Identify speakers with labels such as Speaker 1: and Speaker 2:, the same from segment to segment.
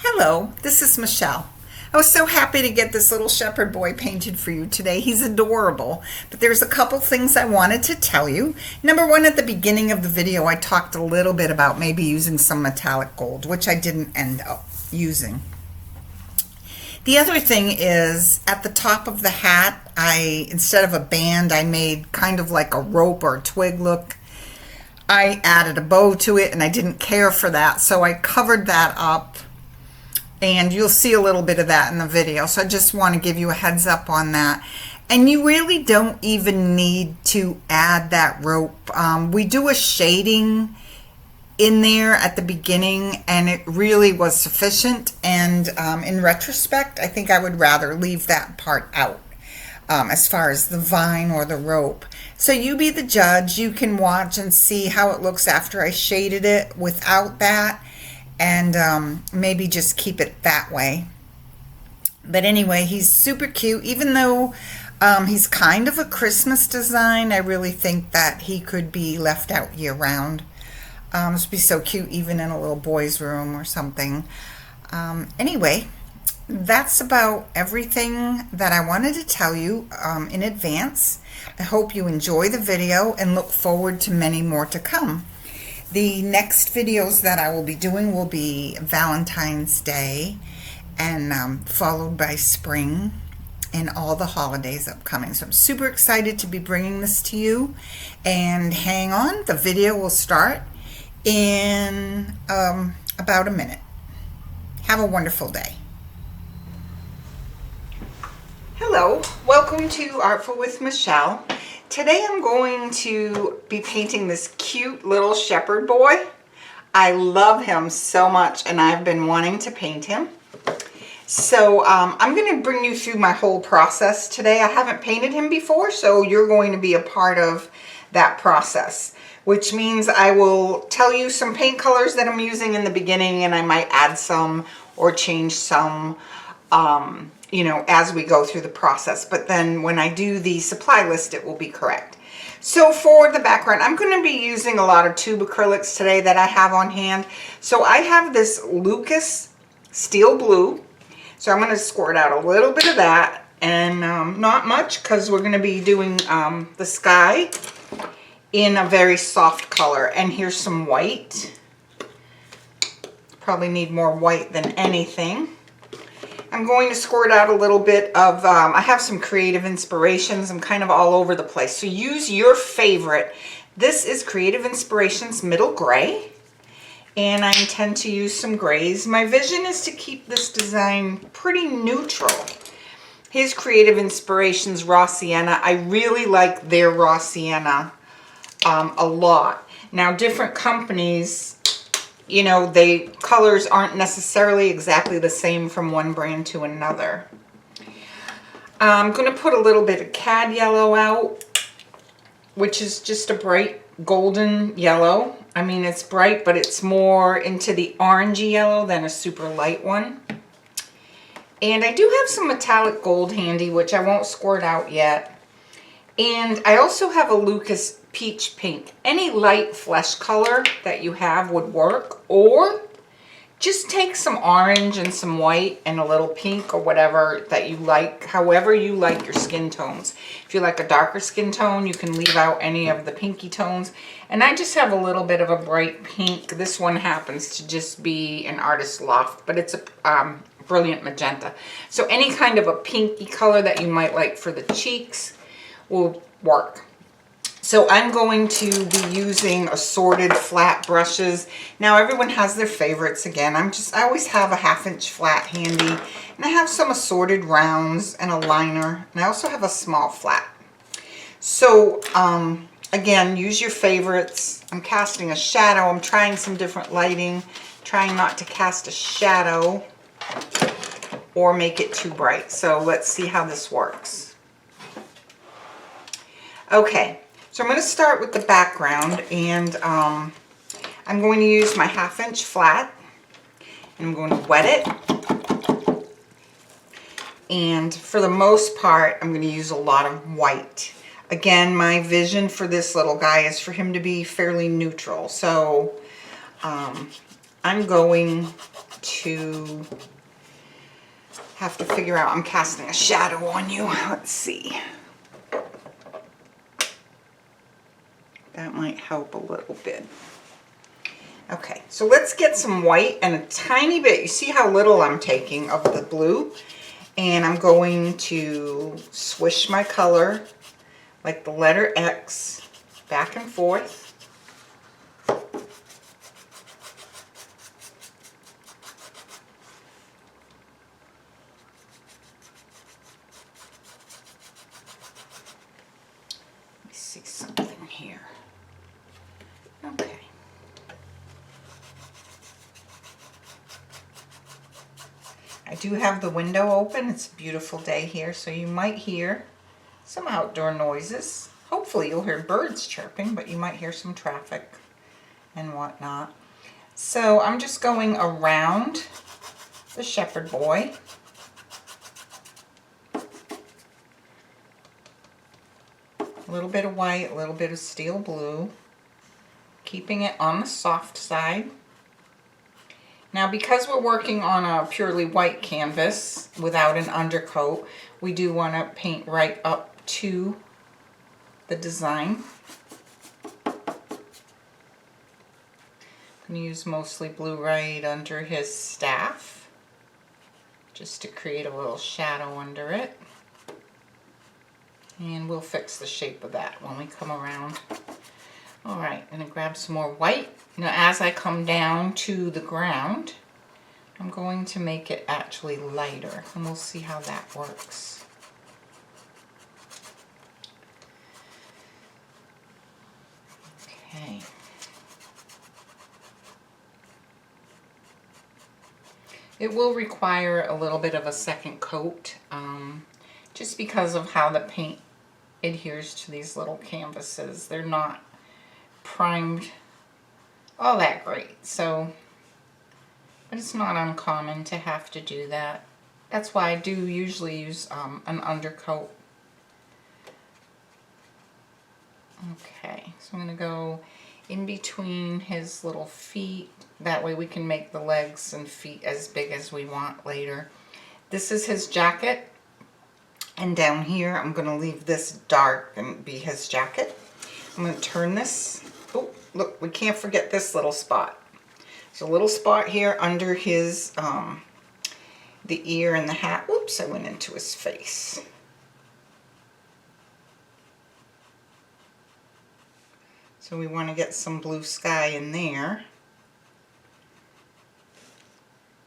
Speaker 1: Hello, this is Michelle. I was so happy to get this little shepherd boy painted for you today. He's adorable, but there's a couple things I wanted to tell you. Number one, at the beginning of the video, I talked a little bit about maybe using some metallic gold, which I didn't end up using. The other thing is at the top of the hat, instead of a band, I made kind of like a rope or a twig look. I added a bow to it and I didn't care for that, so I covered that up. And you'll see a little bit of that in the video. So I just want to give you a heads up on that. And you really don't even need to add that rope. We do a shading in there at the beginning and it really was sufficient. And in retrospect, I think I would rather leave that part out as far as the vine or the rope. So you be the judge. You can watch and see how it looks after I shaded it without that. And maybe just keep it that way. But anyway, he's super cute. Even though he's kind of a Christmas design, I really think that he could be left out year round. This would be so cute even in a little boy's room or something. Anyway, that's about everything that I wanted to tell you in advance. I hope you enjoy the video and look forward to many more to come. The next videos that I will be doing will be Valentine's Day and followed by spring and all the holidays upcoming. So I'm super excited to be bringing this to you. And hang on, the video will start in about a minute. Have a wonderful day. Hello, welcome to Artful with Michelle. Today I'm going to be painting this cute little shepherd boy. I love him so much and I've been wanting to paint him. So I'm going to bring you through my whole process today. I haven't painted him before, so you're going to be a part of that process, which means I will tell you some paint colors that I'm using in the beginning and I might add some or change some you know, as we go through the process. But then when I do the supply list, it will be correct. So for the background, I'm going to be using a lot of tube acrylics today that I have on hand. So I have this Lucas steel blue. So I'm going to squirt out a little bit of that and not much because we're going to be doing the sky in a very soft color. And here's some white. Probably need more white than anything. I'm going to squirt out a little bit of, I have some creative inspirations. I'm kind of all over the place. So use your favorite. This is Creative Inspirations Middle Gray. And I intend to use some grays. My vision is to keep this design pretty neutral. His Creative Inspirations Raw Sienna. I really like their Raw Sienna a lot. Now different companies, you know, colors aren't necessarily exactly the same from one brand to another. I'm going to put a little bit of Cad Yellow out, which is just a bright golden yellow. I mean, it's bright, but it's more into the orangey yellow than a super light one. And I do have some metallic gold handy, which I won't squirt out yet. And I also have a Lucas Peach Pink. Any light flesh color that you have would work, or just take some orange and some white and a little pink or whatever that you like, however you like your skin tones. If you like a darker skin tone, you can leave out any of the pinky tones. And I just have a little bit of a bright pink. This one happens to just be an Artist Loft, but it's a brilliant magenta. So any kind of a pinky color that you might like for the cheeks will work. So I'm going to be using assorted flat brushes. Now everyone has their favorites again. I always have a 1/2 inch flat handy. And I have some assorted rounds and a liner. And I also have a small flat. So again, use your favorites. I'm casting a shadow. I'm trying some different lighting. Trying not to cast a shadow or make it too bright. So let's see how this works. Okay. So I'm going to start with the background, and I'm going to use my 1/2 inch flat, and I'm going to wet it. And for the most part, I'm going to use a lot of white. Again, my vision for this little guy is for him to be fairly neutral. So I'm going to figure out, I'm casting a shadow on you. Let's see. That might help a little bit. Okay, so let's get some white and a tiny bit. You see how little I'm taking of the blue? And I'm going to swish my color like the letter X back and forth. Let me see something here. Okay. I do have the window open. It's a beautiful day here, so you might hear some outdoor noises. Hopefully you'll hear birds chirping, but you might hear some traffic and whatnot. So I'm just going around the shepherd boy. A little bit of white, a little bit of steel blue, keeping it on the soft side. Now, because we're working on a purely white canvas without an undercoat, we do want to paint right up to the design. I'm going to use mostly blue right under his staff, just to create a little shadow under it. And we'll fix the shape of that when we come around. All right, I'm going to grab some more white. Now, as I come down to the ground, I'm going to make it actually lighter, and we'll see how that works. Okay. It will require a little bit of a second coat, just because of how the paint adheres to these little canvases. They're not primed all that great, so, but it's not uncommon to have to do that. That's why I do usually use an undercoat. Okay, so I'm going to go in between his little feet. That way we can make the legs and feet as big as we want later. This is his jacket, and down here I'm going to leave this dark and be his jacket. I'm going to turn this. Oh, look, we can't forget this little spot. There's a little spot here under his, the ear and the hat. Whoops, I went into his face. So we want to get some blue sky in there.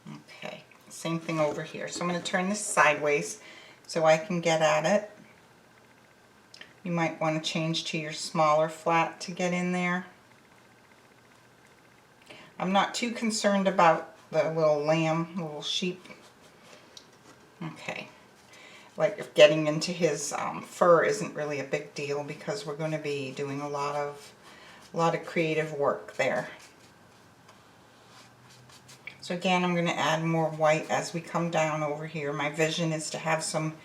Speaker 1: Okay, same thing over here. So I'm going to turn this sideways so I can get at it. You might want to change to your smaller flat to get in there. I'm not too concerned about the little lamb, little sheep. Okay. Like if getting into his fur isn't really a big deal because we're going to be doing a lot of creative work there. So again, I'm going to add more white as we come down over here. My vision is to have some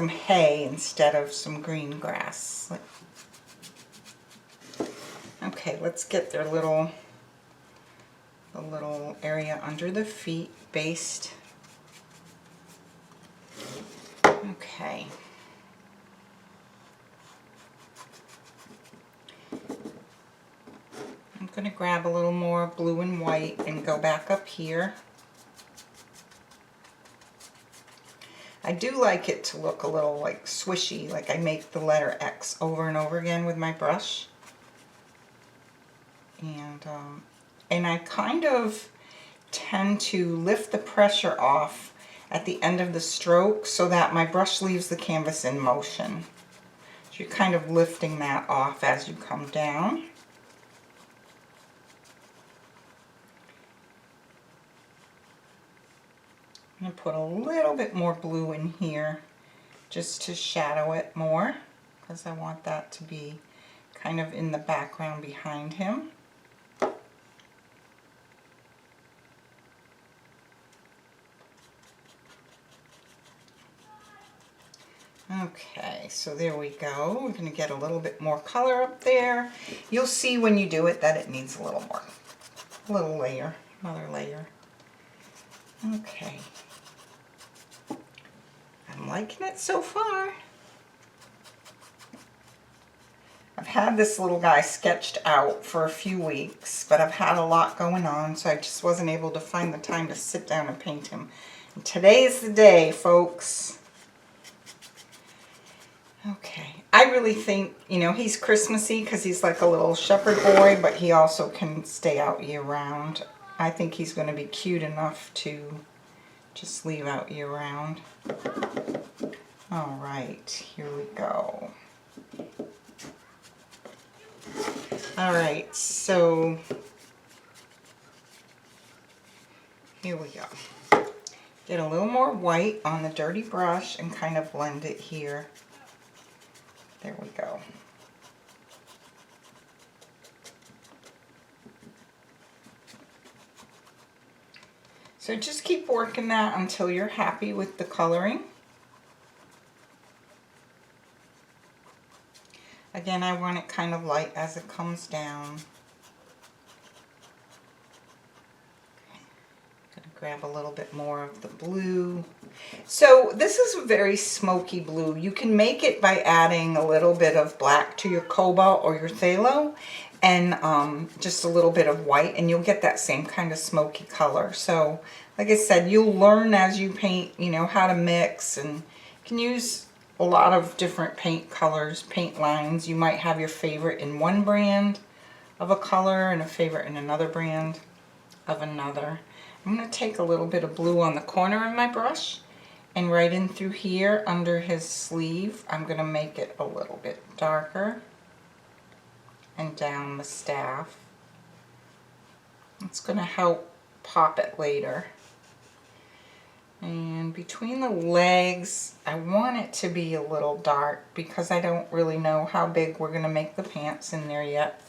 Speaker 1: hay instead of some green grass. Okay, let's get their the little area under the feet based. Okay. I'm going to grab a little more blue and white and go back up here. I do like it to look a little like swishy, like I make the letter X over and over again with my brush. And I kind of tend to lift the pressure off at the end of the stroke so that my brush leaves the canvas in motion. So you're kind of lifting that off as you come down. I'm going to put a little bit more blue in here just to shadow it more because I want that to be kind of in the background behind him. Okay, so there we go. We're going to get a little bit more color up there. You'll see when you do it that it needs a little more, a little layer, another layer. Okay. I'm liking it so far. I've had this little guy sketched out for a few weeks, but I've had a lot going on, so I just wasn't able to find the time to sit down and paint him. And today's the day, folks. Okay. I really think, you know, he's Christmassy because he's like a little shepherd boy, but he also can stay out year round. I think he's going to be cute enough to just leave out year round. All right, here we go. All right, so here we go. Get a little more white on the dirty brush and kind of blend it here. There we go. So just keep working that until you're happy with the coloring. Again, I want it kind of light as it comes down. Gonna grab a little bit more of the blue. So this is a very smoky blue. You can make it by adding a little bit of black to your cobalt or your phthalo and just a little bit of white, and you'll get that same kind of smoky color. So like I said, you'll learn as you paint, you know, how to mix, and you can use a lot of different paint colors, paint lines. You might have your favorite in one brand of a color and a favorite in another brand of another. I'm going to take a little bit of blue on the corner of my brush and right in through here under his sleeve. I'm going to make it a little bit darker and down the staff. It's going to help pop it later. And between the legs, I want it to be a little dark because I don't really know how big we're going to make the pants in there yet.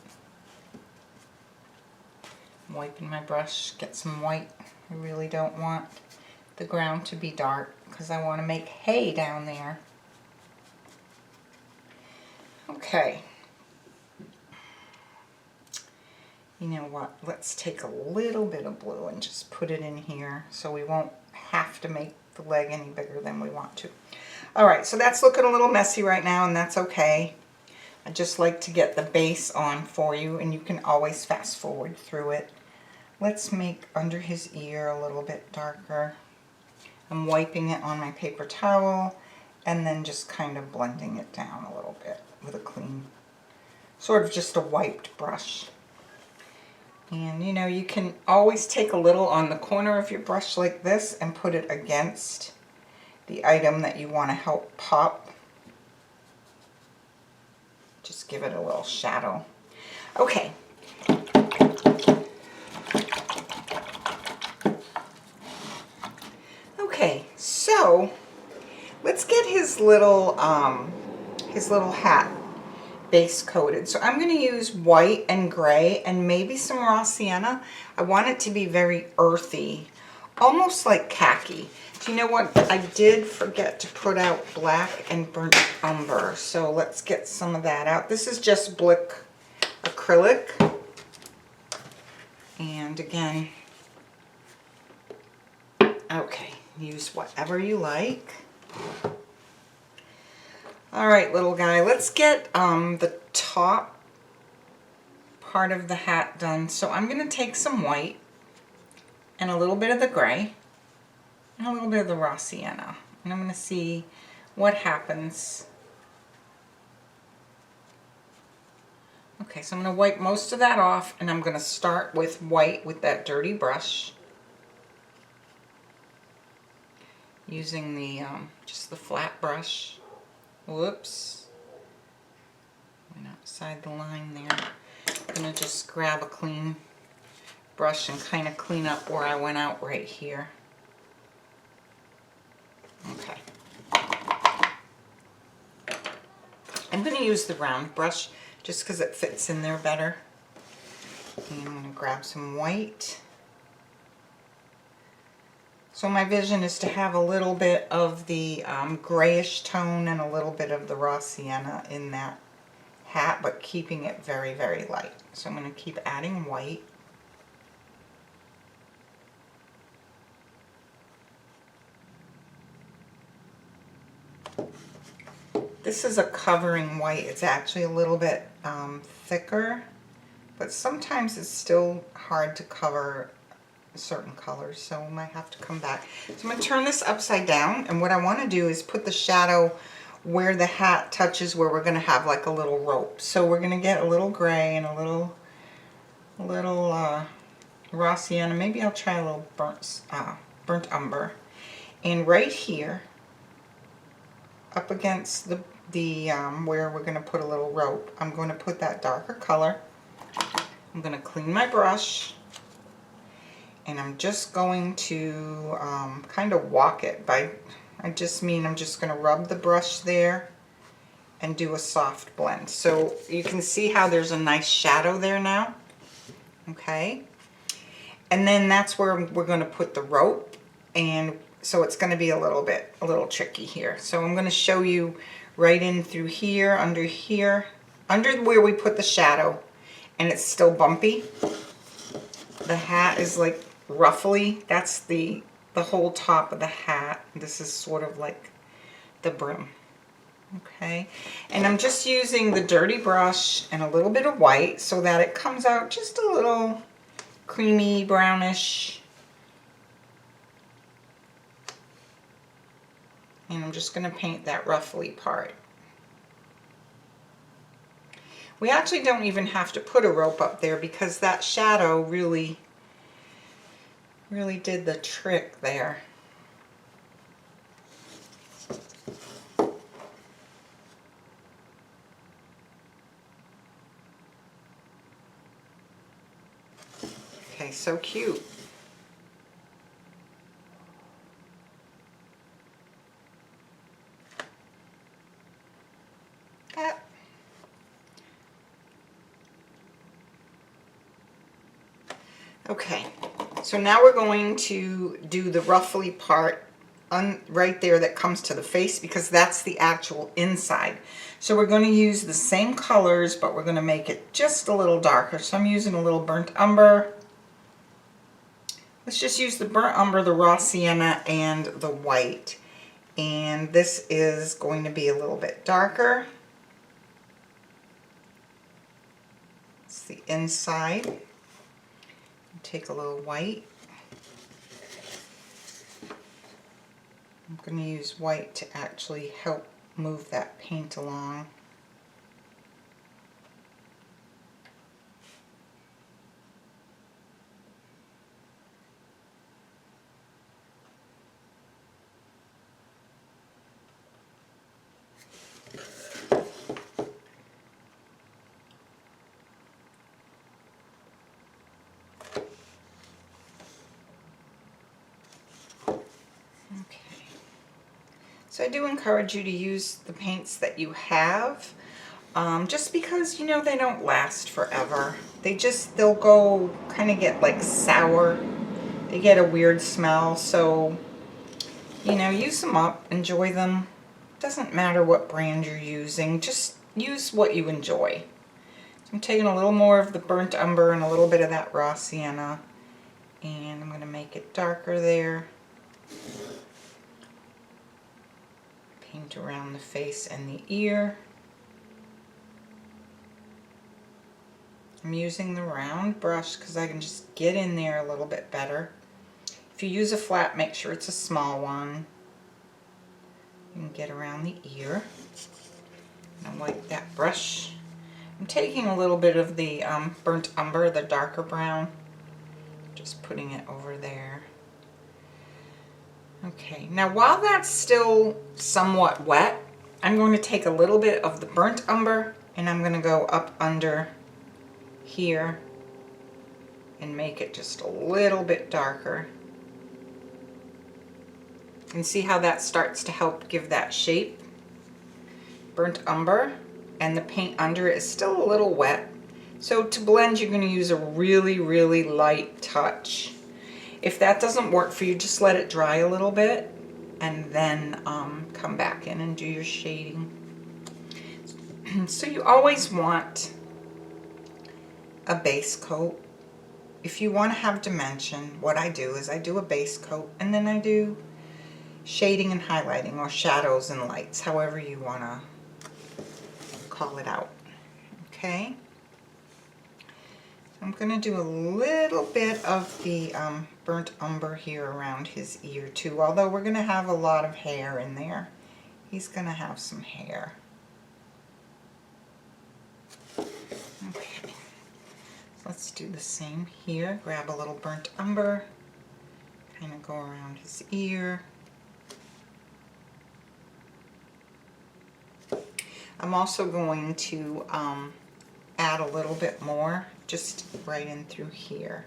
Speaker 1: I'm wiping my brush, get some white. I really don't want the ground to be dark because I want to make hay down there. Okay. You know what? Let's take a little bit of blue and just put it in here so we won't have to make the leg any bigger than we want to. All right, so that's looking a little messy right now, and that's okay. I just like to get the base on for you, and you can always fast forward through it. Let's make under his ear a little bit darker. I'm wiping it on my paper towel and then just kind of blending it down a little bit with a clean, sort of just a wiped brush. And you know, you can always take a little on the corner of your brush like this and put it against the item that you want to help pop. Just give it a little shadow. Okay. Okay, so let's get his little hat base coated. So I'm going to use white and gray and maybe some raw sienna. I want it to be very earthy, almost like khaki. Do you know what? I did forget to put out black and burnt umber. So let's get some of that out. This is just Blick acrylic. And again, okay, use whatever you like. All right, little guy, let's get the top part of the hat done. So I'm going to take some white and a little bit of the gray and a little bit of the raw sienna. And I'm going to see what happens. Okay, so I'm going to wipe most of that off, and I'm going to start with white with that dirty brush. Using the just the flat brush. Whoops. Went outside the line there. I'm going to just grab a clean brush and kind of clean up where I went out right here. Okay. I'm going to use the round brush just because it fits in there better. And I'm going to grab some white. So my vision is to have a little bit of the grayish tone and a little bit of the raw sienna in that hat, but keeping it very, very light. So I'm going to keep adding white. This is a covering white. It's actually a little bit thicker, but sometimes it's still hard to cover certain colors, so I might have to come back. So I'm going to turn this upside down, and what I want to do is put the shadow where the hat touches where we're going to have like a little rope. So we're going to get a little gray and a little raw sienna. Maybe I'll try a little burnt umber. And right here, up against the where we're going to put a little rope, I'm going to put that darker color. I'm going to clean my brush, and I'm just going to kind of walk it by, I'm just going to rub the brush there and do a soft blend. So you can see how there's a nice shadow there now. Okay. And then that's where we're going to put the rope, and so it's going to be a little tricky here. So I'm going to show you right in through here, under where we put the shadow, and it's still bumpy. The hat is like ruffly. That's the whole top of the hat. This is sort of like the brim. Okay, and I'm just using the dirty brush and a little bit of white so that it comes out just a little creamy brownish. And I'm just going to paint that ruffly part. We actually don't even have to put a rope up there because that shadow really did the trick there. Okay, so cute. Okay, so now we're going to do the ruffly part right there that comes to the face, because that's the actual inside. So we're going to use the same colors, but we're going to make it just a little darker. So I'm using a little burnt umber. Let's just use the burnt umber, the raw sienna, and the white. And this is going to be a little bit darker. It's the inside. Take a little white. I'm going to use white to actually help move that paint along. So I do encourage you to use the paints that you have, just because, you know, they don't last forever. They'll go kind of get like sour. They get a weird smell. So, you know, use them up, enjoy them. Doesn't matter what brand you're using, just use what you enjoy. So I'm taking a little more of the burnt umber and a little bit of that raw sienna, and I'm going to make it darker there. Paint around the face and the ear. I'm using the round brush because I can just get in there a little bit better. If you use a flat, make sure it's a small one. You can get around the ear. And I like that brush. I'm taking a little bit of the burnt umber, the darker brown, just putting it over there. Okay, now while that's still somewhat wet, I'm going to take a little bit of the burnt umber and I'm going to go up under here and make it just a little bit darker. You can see how that starts to help give that shape. Burnt umber, and the paint under it is still a little wet. So to blend, you're going to use a really, really light touch. If that doesn't work for you, just let it dry a little bit and then come back in and do your shading. So you always want a base coat. If you want to have dimension, what I do is I do a base coat and then I do shading and highlighting, or shadows and lights, however you want to call it out. Okay. I'm going to do a little bit of the burnt umber here around his ear too, although we're going to have a lot of hair in there. He's going to have some hair. Okay, let's do the same here. Grab a little burnt umber, kind of go around his ear. I'm also going to add a little bit more just right in through here,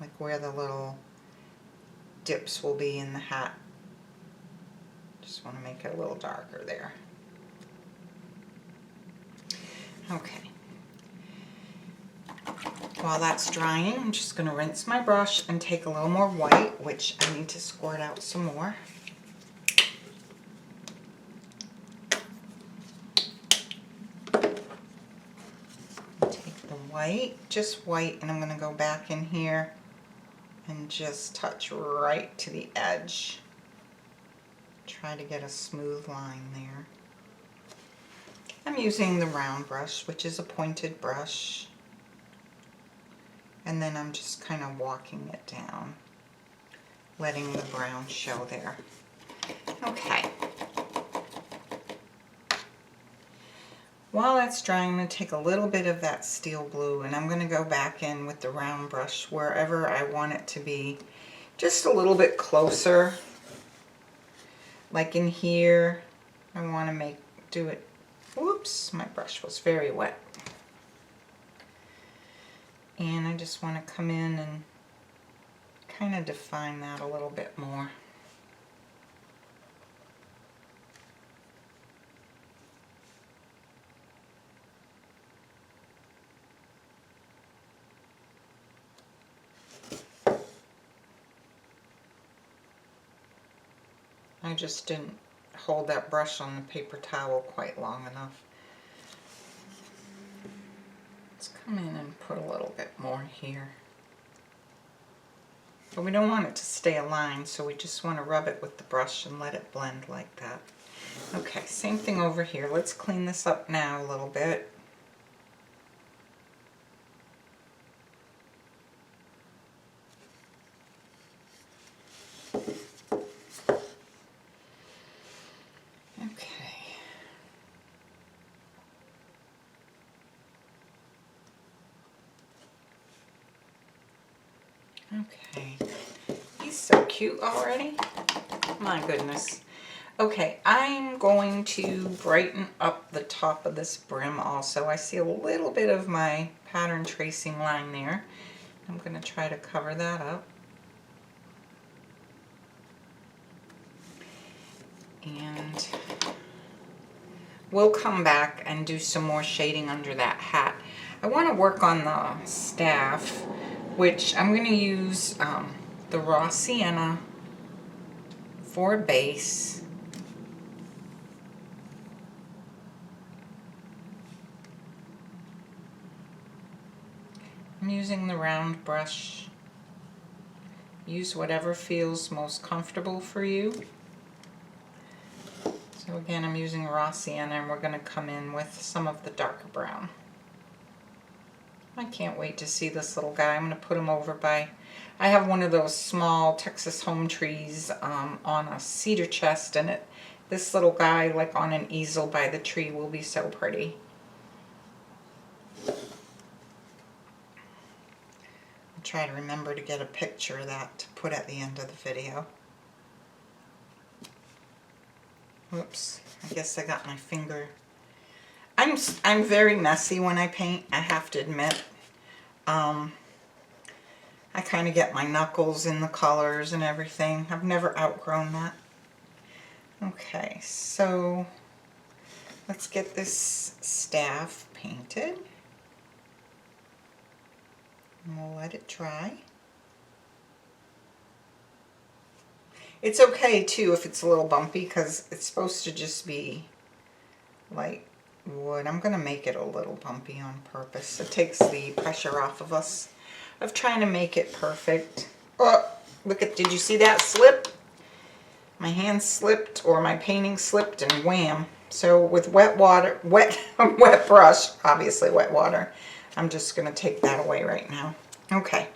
Speaker 1: like where the little dips will be in the hat. Just want to make it a little darker there. Okay. While that's drying, I'm just going to rinse my brush and take a little more white, which I need to squirt out some more. White, just white, and I'm going to go back in here and just touch right to the edge. Try to get a smooth line there. I'm using the round brush, which is a pointed brush, and then I'm just kind of walking it down, letting the brown show there. Okay. While that's drying, I'm going to take a little bit of that steel blue and I'm going to go back in with the round brush wherever I want it to be, just a little bit closer. Like in here, I want to do it. Whoops, my brush was very wet. And I just want to come in and kind of define that a little bit more. I just didn't hold that brush on the paper towel quite long enough. Let's come in and put a little bit more here. But we don't want it to stay aligned, so we just want to rub it with the brush and let it blend like that. Okay, same thing over here. Let's clean this up now a little bit. Okay, he's so cute already. My goodness. Okay, I'm going to brighten up the top of this brim also. I see a little bit of my pattern tracing line there. I'm going to try to cover that up. And we'll come back and do some more shading under that hat. I want to work on the staff, which I'm going to use the raw sienna for a base. I'm using the round brush. Use whatever feels most comfortable for you. So again, I'm using raw sienna, and we're going to come in with some of the darker brown. I can't wait to see this little guy. I'm going to put him over by, I have one of those small Texas home trees on a cedar chest, and this little guy like on an easel by the tree will be so pretty. I'll try to remember to get a picture of that to put at the end of the video. Whoops, I guess I got my finger. I'm very messy when I paint, I have to admit. I kind of get my knuckles in the colors and everything. I've never outgrown that. Okay, so let's get this staff painted. And we'll let it dry. It's okay too if it's a little bumpy, because it's supposed to just be like wood. I'm going to make it a little bumpy on purpose. It takes the pressure off of us of trying to make it perfect. Oh, look at, did you see that slip? My hand slipped, or my painting slipped, and wham. So with wet water, wet brush, obviously wet water, I'm just going to take that away right now. Okay,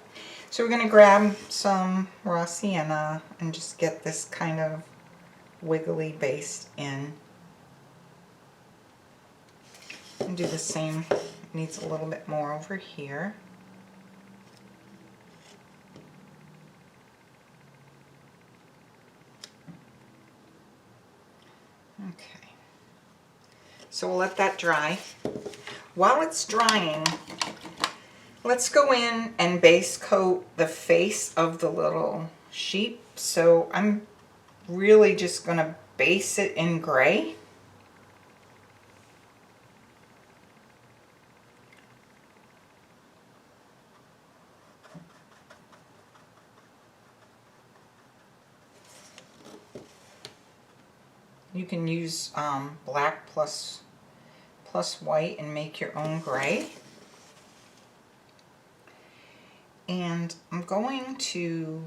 Speaker 1: so we're going to grab some raw sienna and just get this kind of wiggly base in. And do the same, needs a little bit more over here. Okay, so we'll let that dry. While it's drying, let's go in and base coat the face of the little sheep. So I'm really just going to base it in gray. You can use black plus white and make your own gray. And I'm going to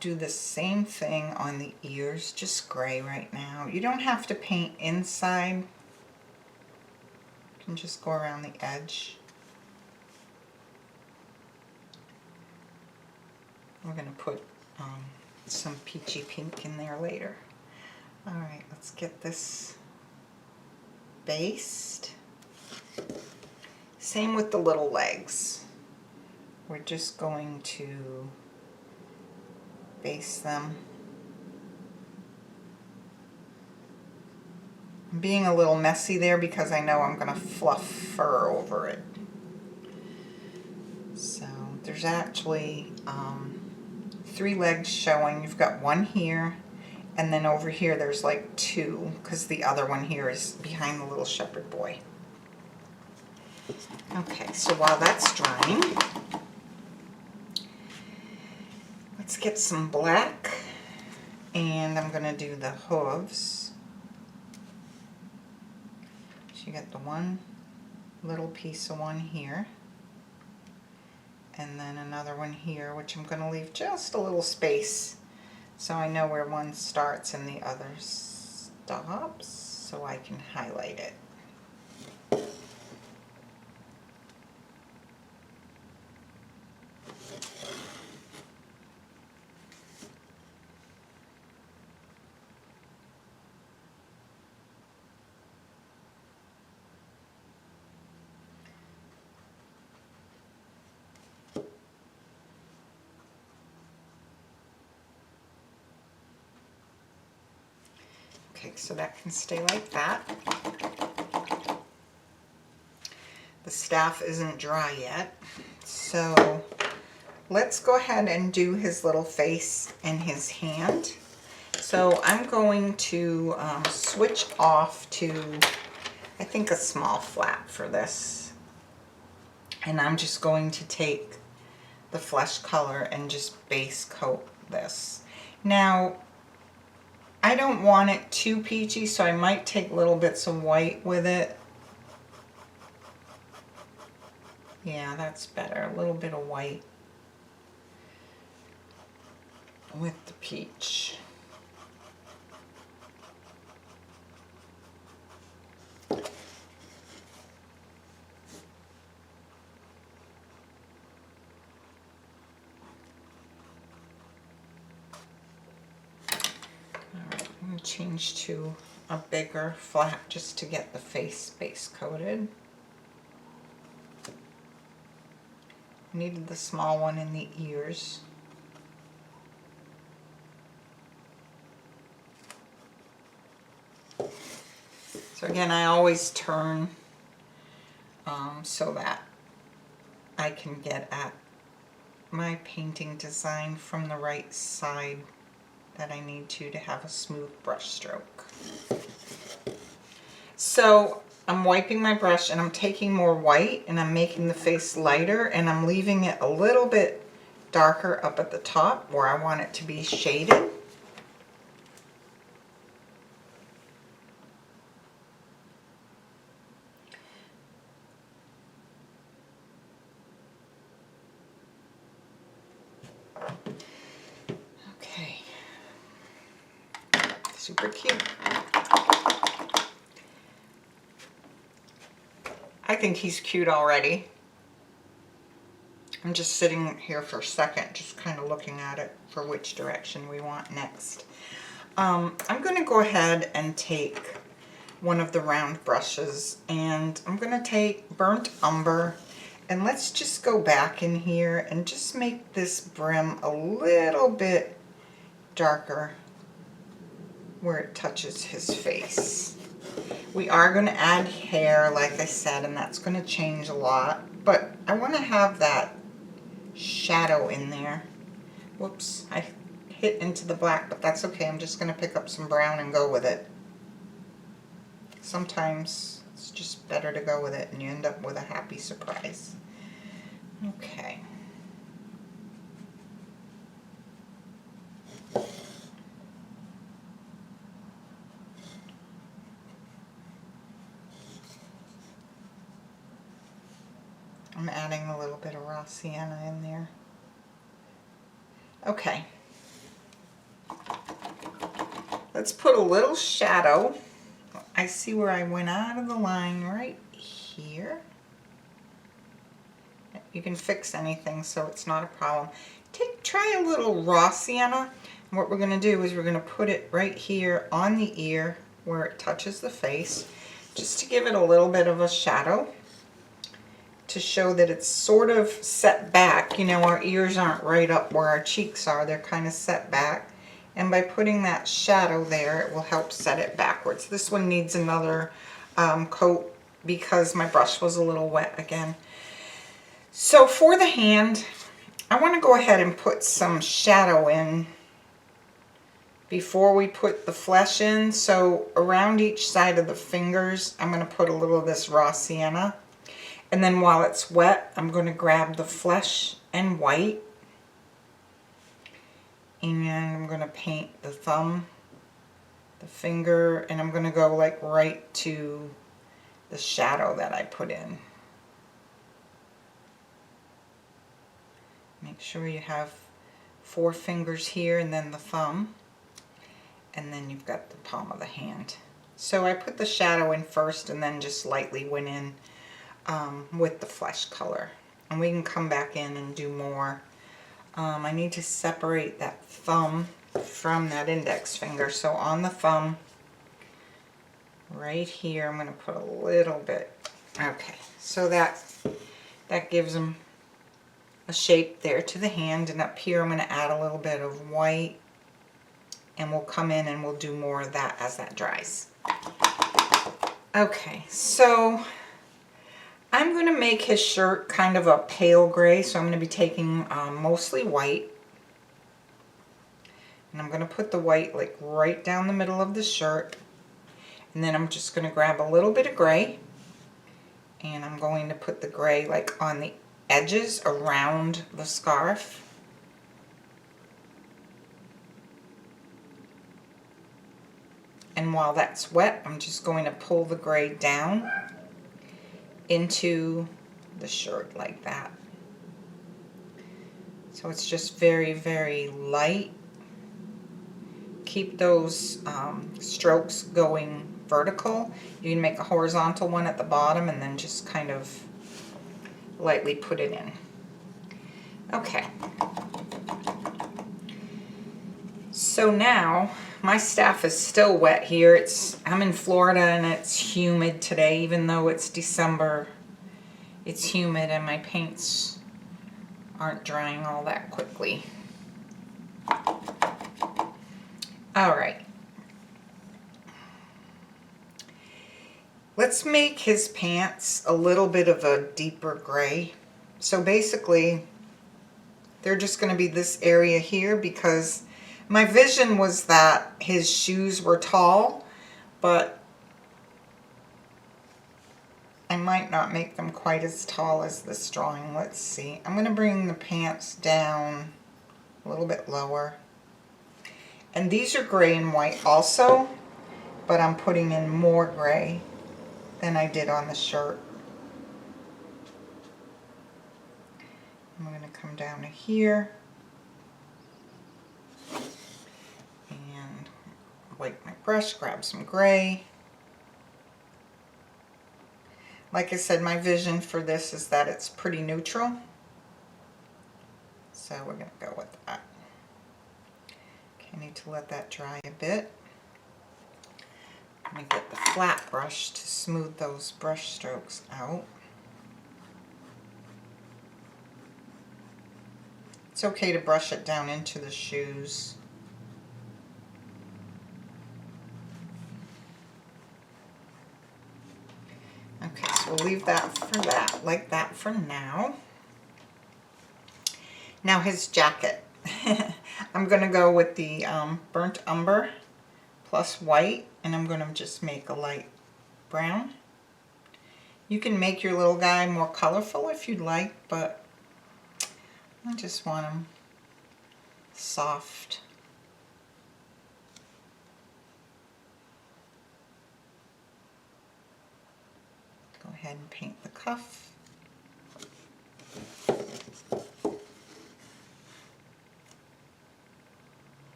Speaker 1: do the same thing on the ears, just gray right now. You don't have to paint inside. You can just go around the edge. We're going to put some peachy pink in there later. All right, let's get this based. Same with the little legs. We're just going to base them. I'm being a little messy there because I know I'm going to fluff fur over it. So there's actually 3 legs showing. You've got one here, and then over here there's like 2 because the other one here is behind the little shepherd boy. Okay, so while that's drying, let's get some black, and I'm going to do the hooves. So you got the one little piece of one here, and then another one here, which I'm going to leave just a little space so I know where one starts and the other stops, so I can highlight it. Okay, so that can stay like that. The staff isn't dry yet, so let's go ahead and do his little face and his hand. So I'm going to switch off to, I think, a small flat for this. And I'm just going to take the flesh color and just base coat this. Now, I don't want it too peachy, so I might take little bits of white with it. Yeah, that's better. A little bit of white with the peach. Change to a bigger flat just to get the face base coated. Needed the small one in the ears. So again, I always turn so that I can get at my painting design from the right side that I need to have a smooth brush stroke. So I'm wiping my brush and I'm taking more white and I'm making the face lighter, and I'm leaving it a little bit darker up at the top where I want it to be shaded. Super cute. I think he's cute already. I'm just sitting here for a second, just kind of looking at it for which direction we want next. I'm going to go ahead and take one of the round brushes, and I'm going to take burnt umber, and let's just go back in here and just make this brim a little bit darker where it touches his face. We are going to add hair, like I said, and that's going to change a lot, but I want to have that shadow in there. Whoops, I hit into the black, but that's okay. I'm just going to pick up some brown and go with it. Sometimes it's just better to go with it and you end up with a happy surprise. Okay. I'm adding a little bit of raw sienna in there. Okay. Let's put a little shadow. I see where I went out of the line right here. You can fix anything, so it's not a problem. Try a little raw sienna. And what we're going to do is we're going to put it right here on the ear where it touches the face, just to give it a little bit of a shadow, to show that it's sort of set back. You know, our ears aren't right up where our cheeks are. They're kind of set back. And by putting that shadow there, it will help set it backwards. This one needs another coat because my brush was a little wet again. So for the hand, I want to go ahead and put some shadow in before we put the flesh in. So around each side of the fingers, I'm going to put a little of this raw sienna. And then while it's wet, I'm going to grab the flesh and white. And I'm going to paint the thumb, the finger, and I'm going to go like right to the shadow that I put in. Make sure you have 4 fingers here and then the thumb. And then you've got the palm of the hand. So I put the shadow in first and then just lightly went in with the flesh color. And we can come back in and do more. I need to separate that thumb from that index finger. So on the thumb, right here, I'm going to put a little bit. Okay, so that gives them a shape there to the hand. And up here, I'm going to add a little bit of white. And we'll come in and we'll do more of that as that dries. Okay, so I'm going to make his shirt kind of a pale gray, so I'm going to be taking mostly white. And I'm going to put the white like right down the middle of the shirt. And then I'm just going to grab a little bit of gray. And I'm going to put the gray like on the edges around the scarf. And while that's wet, I'm just going to pull the gray down into the shirt like that. So it's just very, very light. Keep those strokes going vertical. You can make a horizontal one at the bottom and then just kind of lightly put it in. Okay. So now my staff is still wet here. I'm in Florida and it's humid today, even though it's December. It's humid and my paints aren't drying all that quickly. All right. Let's make his pants a little bit of a deeper gray. So basically, they're just going to be this area here because my vision was that his shoes were tall, but I might not make them quite as tall as this drawing. Let's see. I'm going to bring the pants down a little bit lower. And these are gray and white also, but I'm putting in more gray than I did on the shirt. I'm going to come down to here and wipe my brush, grab some gray. Like I said, my vision for this is that it's pretty neutral. So we're going to go with that. Okay, I need to let that dry a bit. I'm going to get the flat brush to smooth those brush strokes out. It's okay to brush it down into the shoes. Okay, so we'll leave that for that, like that for now. Now his jacket. I'm going to go with the burnt umber plus white, and I'm going to just make a light brown. You can make your little guy more colorful if you'd like, but I just want him soft. Go ahead and paint the cuff.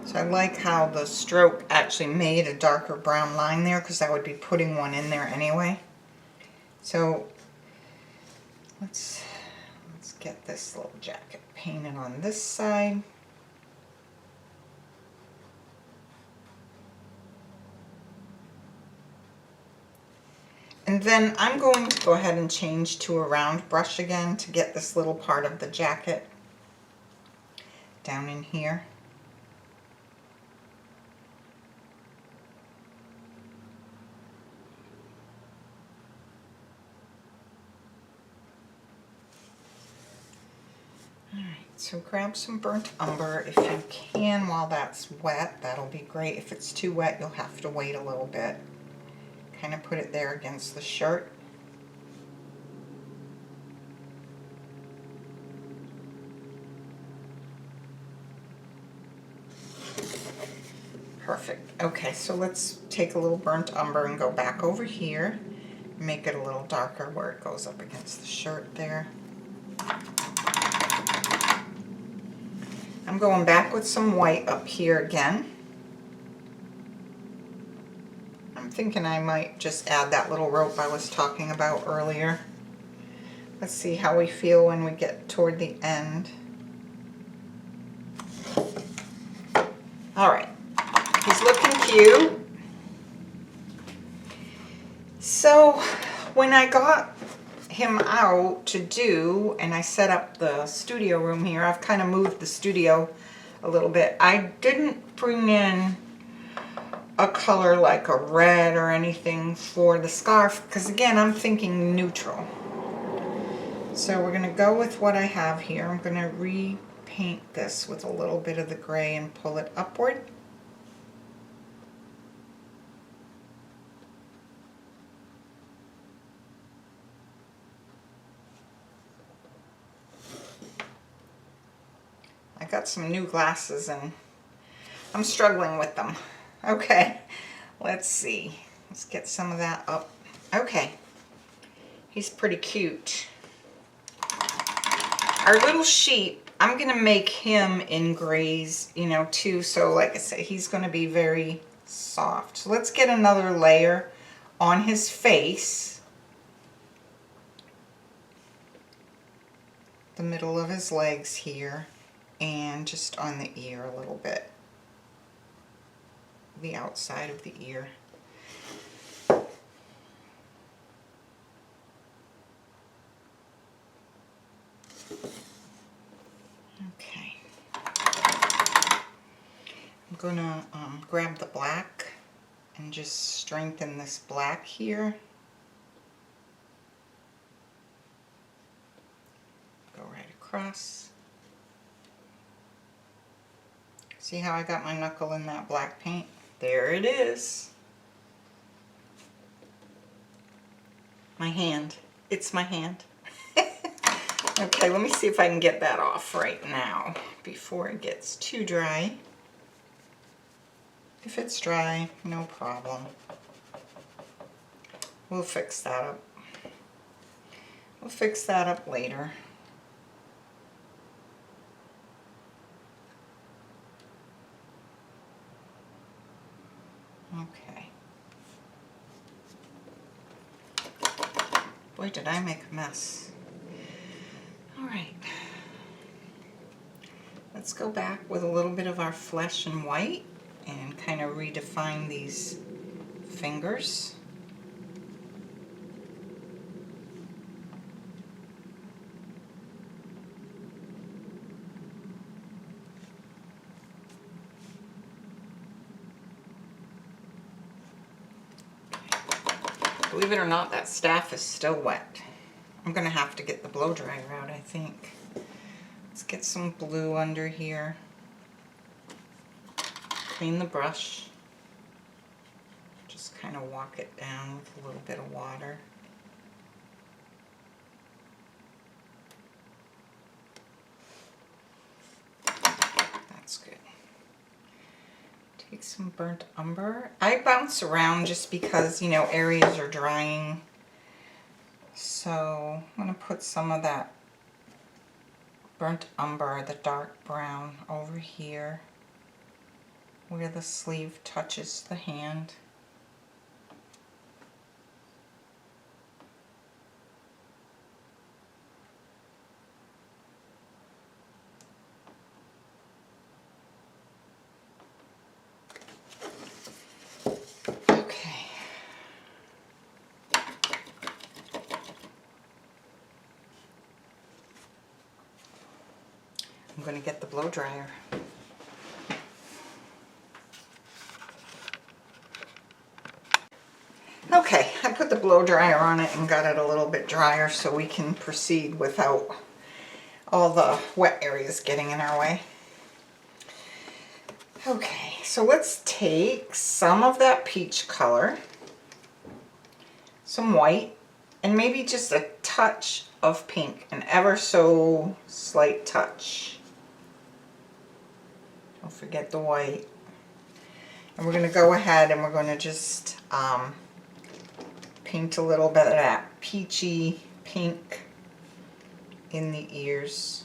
Speaker 1: So I like how the stroke actually made a darker brown line there, because I would be putting one in there anyway. So let's get this little jacket painted on this side. And then I'm going to go ahead and change to a round brush again to get this little part of the jacket down in here. So grab some burnt umber if you can while that's wet. That'll be great. If it's too wet, you'll have to wait a little bit. Kind of put it there against the shirt. Perfect. Okay, so let's take a little burnt umber and go back over here. Make it a little darker where it goes up against the shirt there. I'm going back with some white up here again. I'm thinking I might just add that little rope I was talking about earlier. Let's see how we feel when we get toward the end. All right, he's looking cute. So when I got him out to do, and I set up the studio room here, I've kind of moved the studio a little bit. I didn't bring in a color like a red or anything for the scarf, because again, I'm thinking neutral. So we're going to go with what I have here. I'm going to repaint this with a little bit of the gray and pull it upward. I got some new glasses and I'm struggling with them. Okay, let's see. Let's get some of that up. Okay, he's pretty cute. Our little sheep, I'm going to make him in grays, you know, too. So like I said, he's going to be very soft. So let's get another layer on his face. The middle of his legs here. And just on the ear a little bit. The outside of the ear. Okay. I'm going to grab the black and just strengthen this black here. Go right across. See how I got my knuckle in that black paint? There it is. My hand. It's my hand. Okay, let me see if I can get that off right now before it gets too dry. If it's dry, no problem. We'll fix that up. We'll fix that up later. Okay. Boy, did I make a mess. All right. Let's go back with a little bit of our flesh and white and kind of redefine these fingers. Believe it or not, that staff is still wet. I'm gonna have to get the blow dryer out, I think. Let's get some blue under here. Clean the brush. Just kind of walk it down with a little bit of water. That's good. Take some burnt umber. I bounce around just because, you know, areas are drying. So I'm going to put some of that burnt umber, the dark brown, over here where the sleeve touches the hand. I'm going to get the blow dryer. Okay, I put the blow dryer on it and got it a little bit drier so we can proceed without all the wet areas getting in our way. Okay, so let's take some of that peach color, some white, and maybe just a touch of pink, an ever so slight touch. Don't forget the white. And we're going to go ahead and we're going to just paint a little bit of that peachy pink in the ears.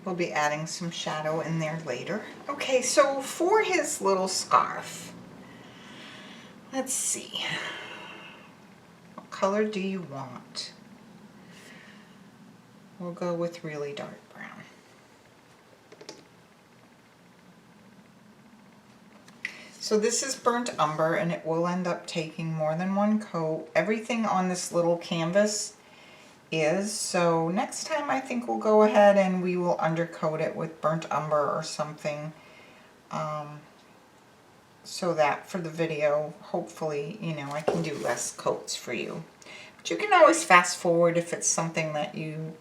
Speaker 1: We'll be adding some shadow in there later. Okay, so for his little scarf, let's see. What color do you want? We'll go with really dark brown. So this is burnt umber and it will end up taking more than one coat. Everything on this little canvas is, so next time I think we'll go ahead and we will undercoat it with burnt umber or something, so that for the video, hopefully, you know, I can do less coats for you. But you can always fast forward if it's something that you,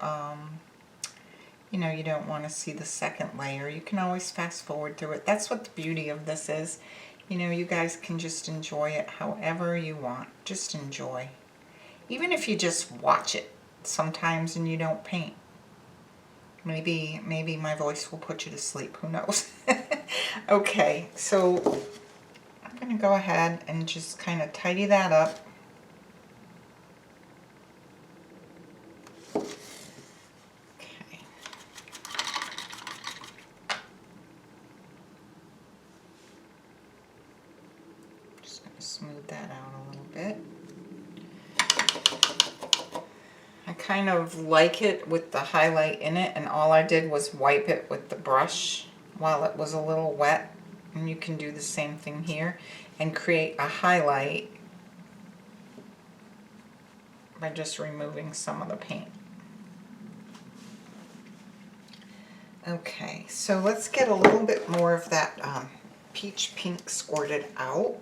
Speaker 1: you know, you don't want to see the second layer. You can always fast forward through it. That's what the beauty of this is. You know, you guys can just enjoy it however you want. Just enjoy. Even if you just watch it sometimes and you don't paint. Maybe my voice will put you to sleep, who knows. Okay, so I'm going to go ahead and just kind of tidy that up. Okay. Just going to smooth that out a little bit. I kind of like it with the highlight in it, and all I did was wipe it with the brush while it was a little wet. And you can do the same thing here and create a highlight by just removing some of the paint. Okay, so let's get a little bit more of that peach pink squirted out.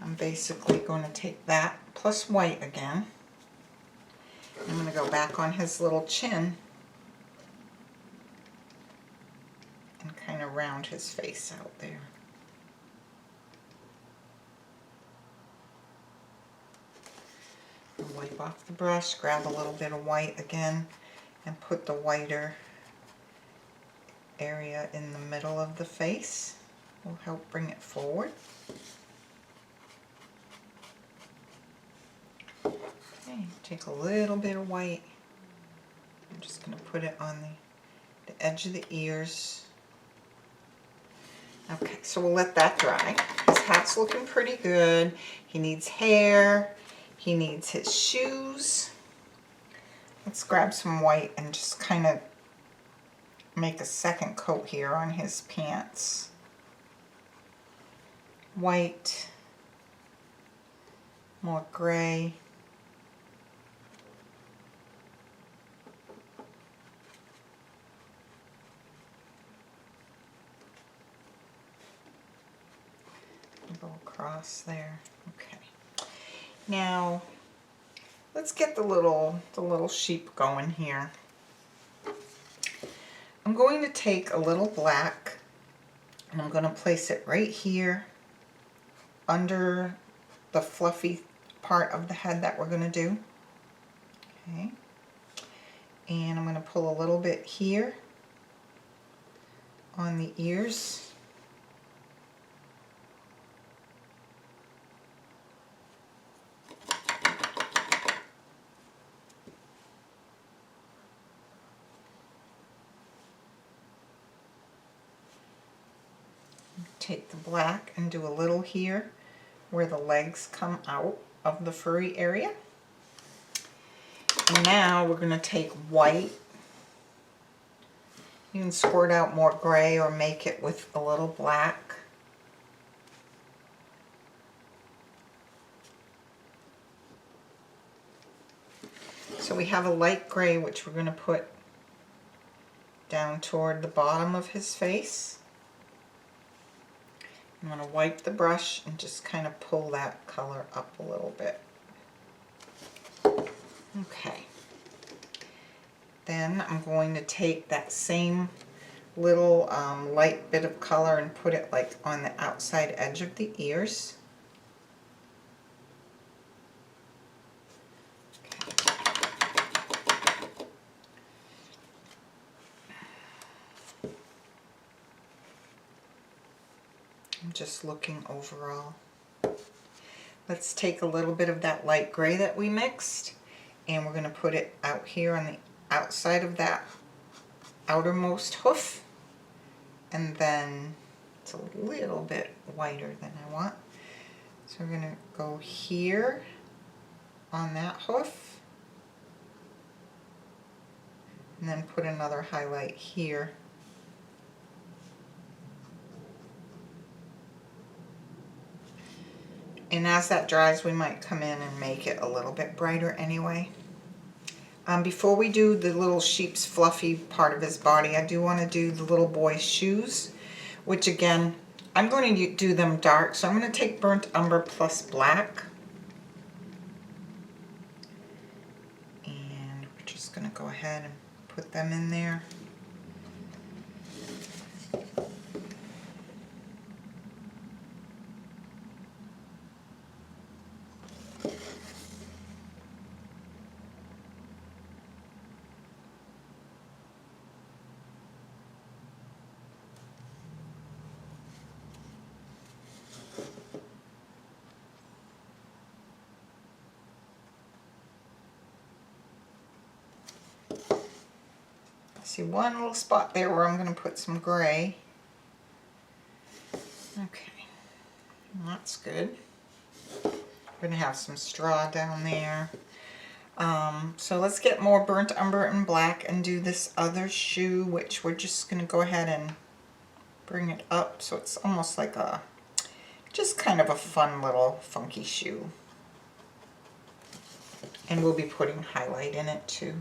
Speaker 1: I'm basically going to take that plus white again. I'm going to go back on his little chin and kind of round his face out there. I'll wipe off the brush, grab a little bit of white again, and put the whiter area in the middle of the face. Will help bring it forward. Okay, take a little bit of white. I'm just going to put it on the edge of the ears. Okay, so we'll let that dry. His hat's looking pretty good. He needs hair. He needs his shoes. Let's grab some white and just kind of make a second coat here on his pants. White, more gray. Go across there. Okay. Now let's get the little sheep going here. I'm going to take a little black and I'm going to place it right here under the fluffy part of the head that we're going to do. Okay. And I'm going to pull a little bit here on the ears. Take the black and do a little here where the legs come out of the furry area. And now we're going to take white. You can squirt out more gray or make it with a little black. So we have a light gray which we're going to put down toward the bottom of his face. I'm going to wipe the brush and just kind of pull that color up a little bit. Okay. Then I'm going to take that same little light bit of color and put it like on the outside edge of the ears. I'm just looking overall. Let's take a little bit of that light gray that we mixed and we're going to put it out here on the outside of that outermost hoof, and then it's a little bit whiter than I want. So we're going to go here on that hoof and then put another highlight here. And as that dries, we might come in and make it a little bit brighter anyway. Before we do the little sheep's fluffy part of his body, I do want to do the little boy's shoes, which again, I'm going to do them dark. So I'm going to take burnt umber plus black. And we're just going to go ahead and put them in there. See one little spot there where I'm going to put some gray. Okay, that's good. We're going to have some straw down there. So let's get more burnt umber and black and do this other shoe, which we're just going to go ahead and bring it up so it's almost like a, just kind of a fun little funky shoe. And we'll be putting highlight in it too.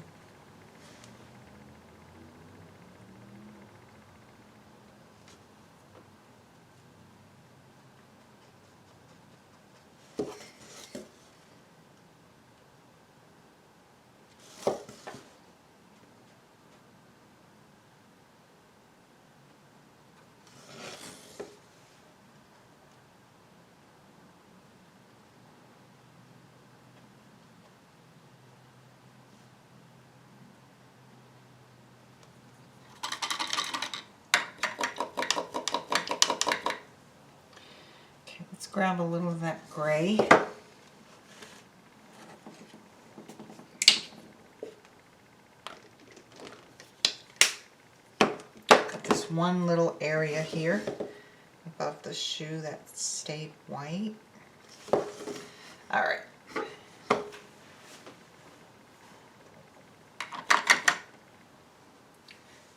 Speaker 1: Let's grab a little of that gray. Got this one little area here above the shoe that stayed white. All right.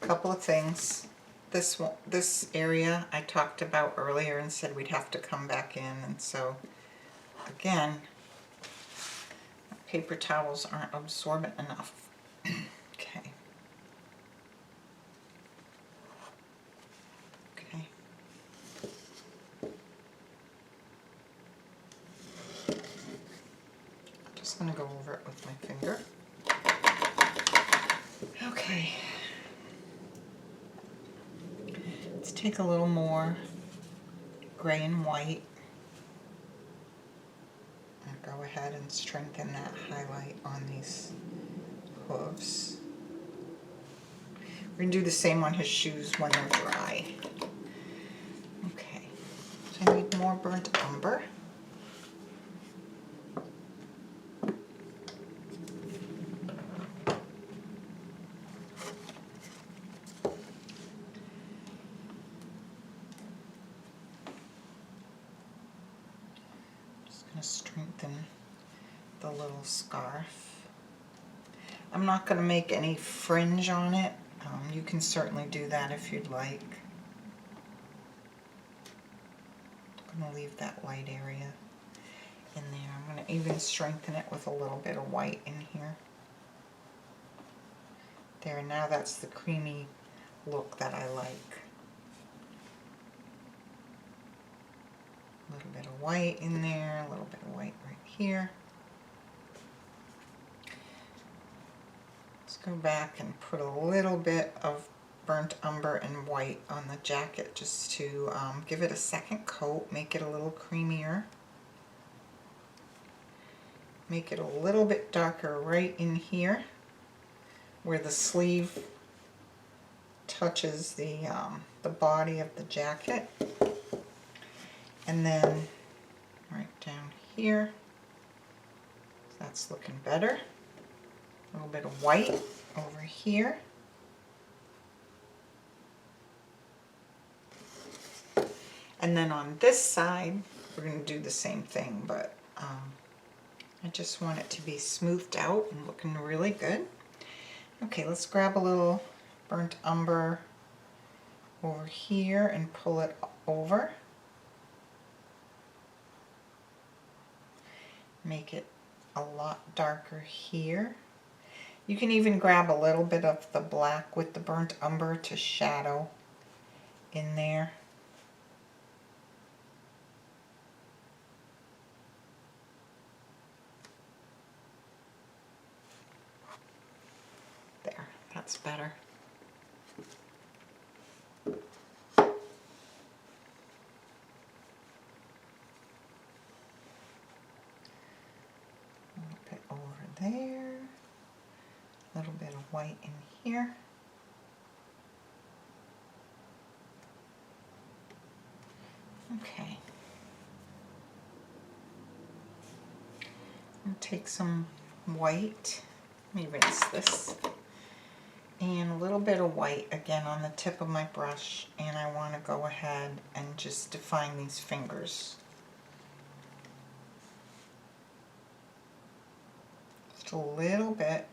Speaker 1: Couple of things. This area I talked about earlier and said we'd have to come back in, and so again, paper towels aren't absorbent enough. Okay. Okay. I'm just going to go over it with my finger. Okay. Let's take a little more gray and white and go ahead and strengthen that highlight on these hooves. We're going to do the same on his shoes when they're dry. Okay, so I need more burnt umber. Just going to strengthen the little scarf. I'm not going to make any fringe on it. You can certainly do that if you'd like. I'm going to leave that white area in there. I'm going to even strengthen it with a little bit of white in here. There, now that's the creamy look that I like. A little bit of white in there, a little bit of white right here. Let's go back and put a little bit of burnt umber and white on the jacket just to give it a second coat, make it a little creamier. Make it a little bit darker right in here where the sleeve touches the body of the jacket. And then right down here, that's looking better. A little bit of white over here. And then on this side, we're going to do the same thing, but I just want it to be smoothed out and looking really good. Okay, let's grab a little burnt umber over here and pull it over. Make it a lot darker here. You can even grab a little bit of the black with the burnt umber to shadow in there. There, that's better. A little bit over there. A little bit of white in here. Okay. I'll take some white, let me rinse this, and a little bit of white again on the tip of my brush, and I want to go ahead and just define these fingers. Just a little bit.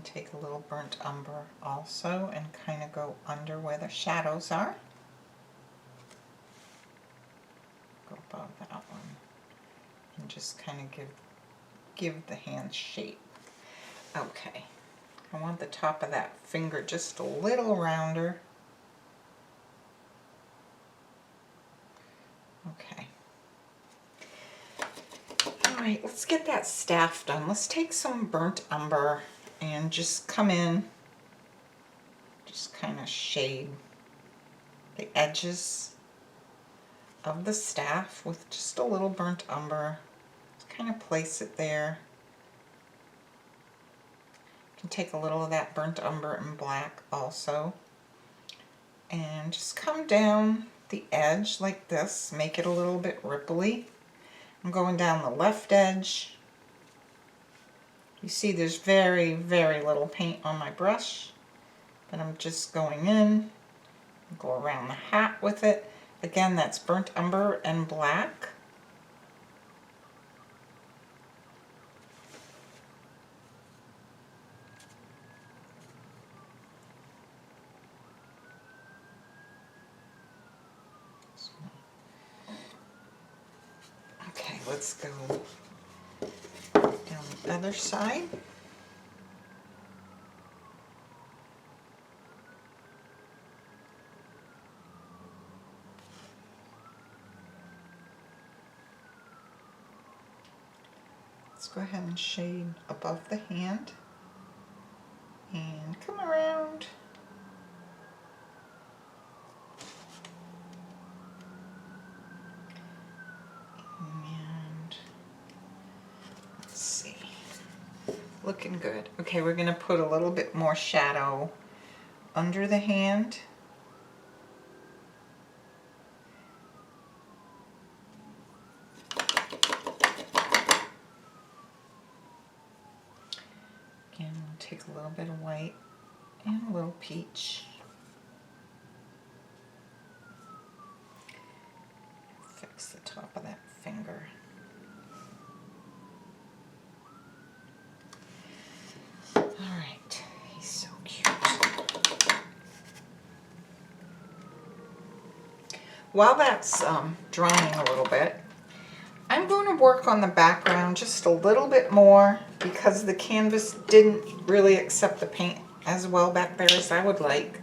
Speaker 1: Take a little burnt umber also and kind of go under where the shadows are. Go above that one and just kind of give the hand shape. Okay, I want the top of that finger just a little rounder. Okay. All right, let's get that staff done. Let's take some burnt umber and just come in, just kind of shade the edges of the staff with just a little burnt umber. Just kind of place it there. You can take a little of that burnt umber and black also. And just come down the edge like this, make it a little bit ripply. I'm going down the left edge. You see there's very, very little paint on my brush, but I'm just going in, go around the hat with it. Again, that's burnt umber and black. Okay, let's go down the other side. Let's go ahead and shade above the hand and come around. And let's see, looking good. Okay, we're gonna put a little bit more shadow under the hand. Again, we'll take a little bit of white and a little peach. Fix the top of that finger. Alright, he's so cute. While that's drying a little bit, I'm going to work on the background just a little bit more because the canvas didn't really accept the paint as well back there as I would like.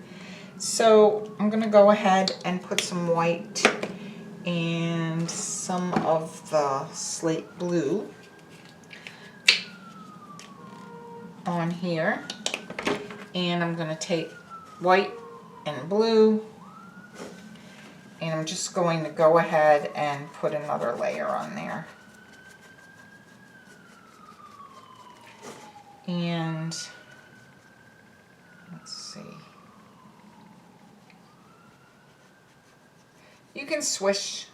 Speaker 1: So I'm going to go ahead and put some white and some of the slate blue on here. And I'm going to take white and blue, and I'm just going to go ahead and put another layer on there. And let's see. You can swish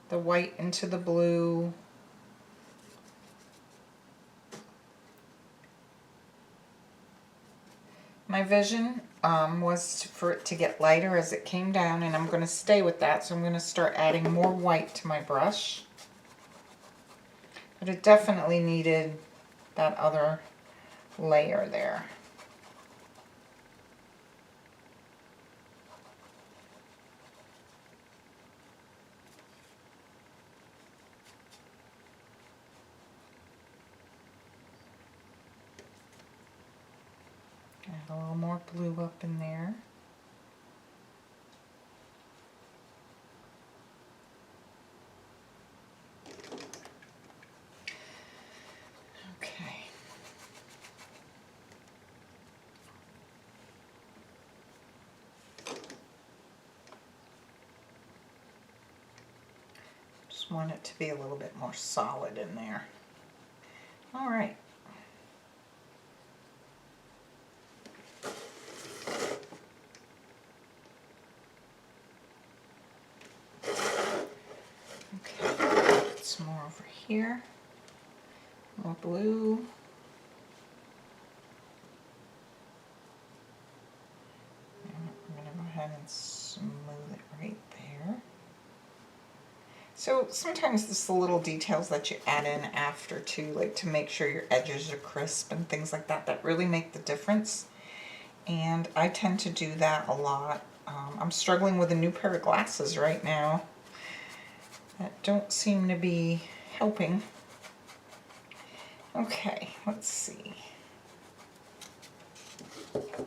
Speaker 1: the white into the blue. My vision was for it to get lighter as it came down, and I'm going to stay with that. So I'm going to start adding more white to my brush. But it definitely needed that other layer there. Add a little more blue up in there. Okay. Just want it to be a little bit more solid in there. All right. Some more over here, more blue. And I'm going to go ahead and smooth it right there. So sometimes it's the little details that you add in after too, like to make sure your edges are crisp and things like that, that really make the difference. And I tend to do that a lot. I'm struggling with a new pair of glasses right now that don't seem to be helping. Okay, let's see. I'm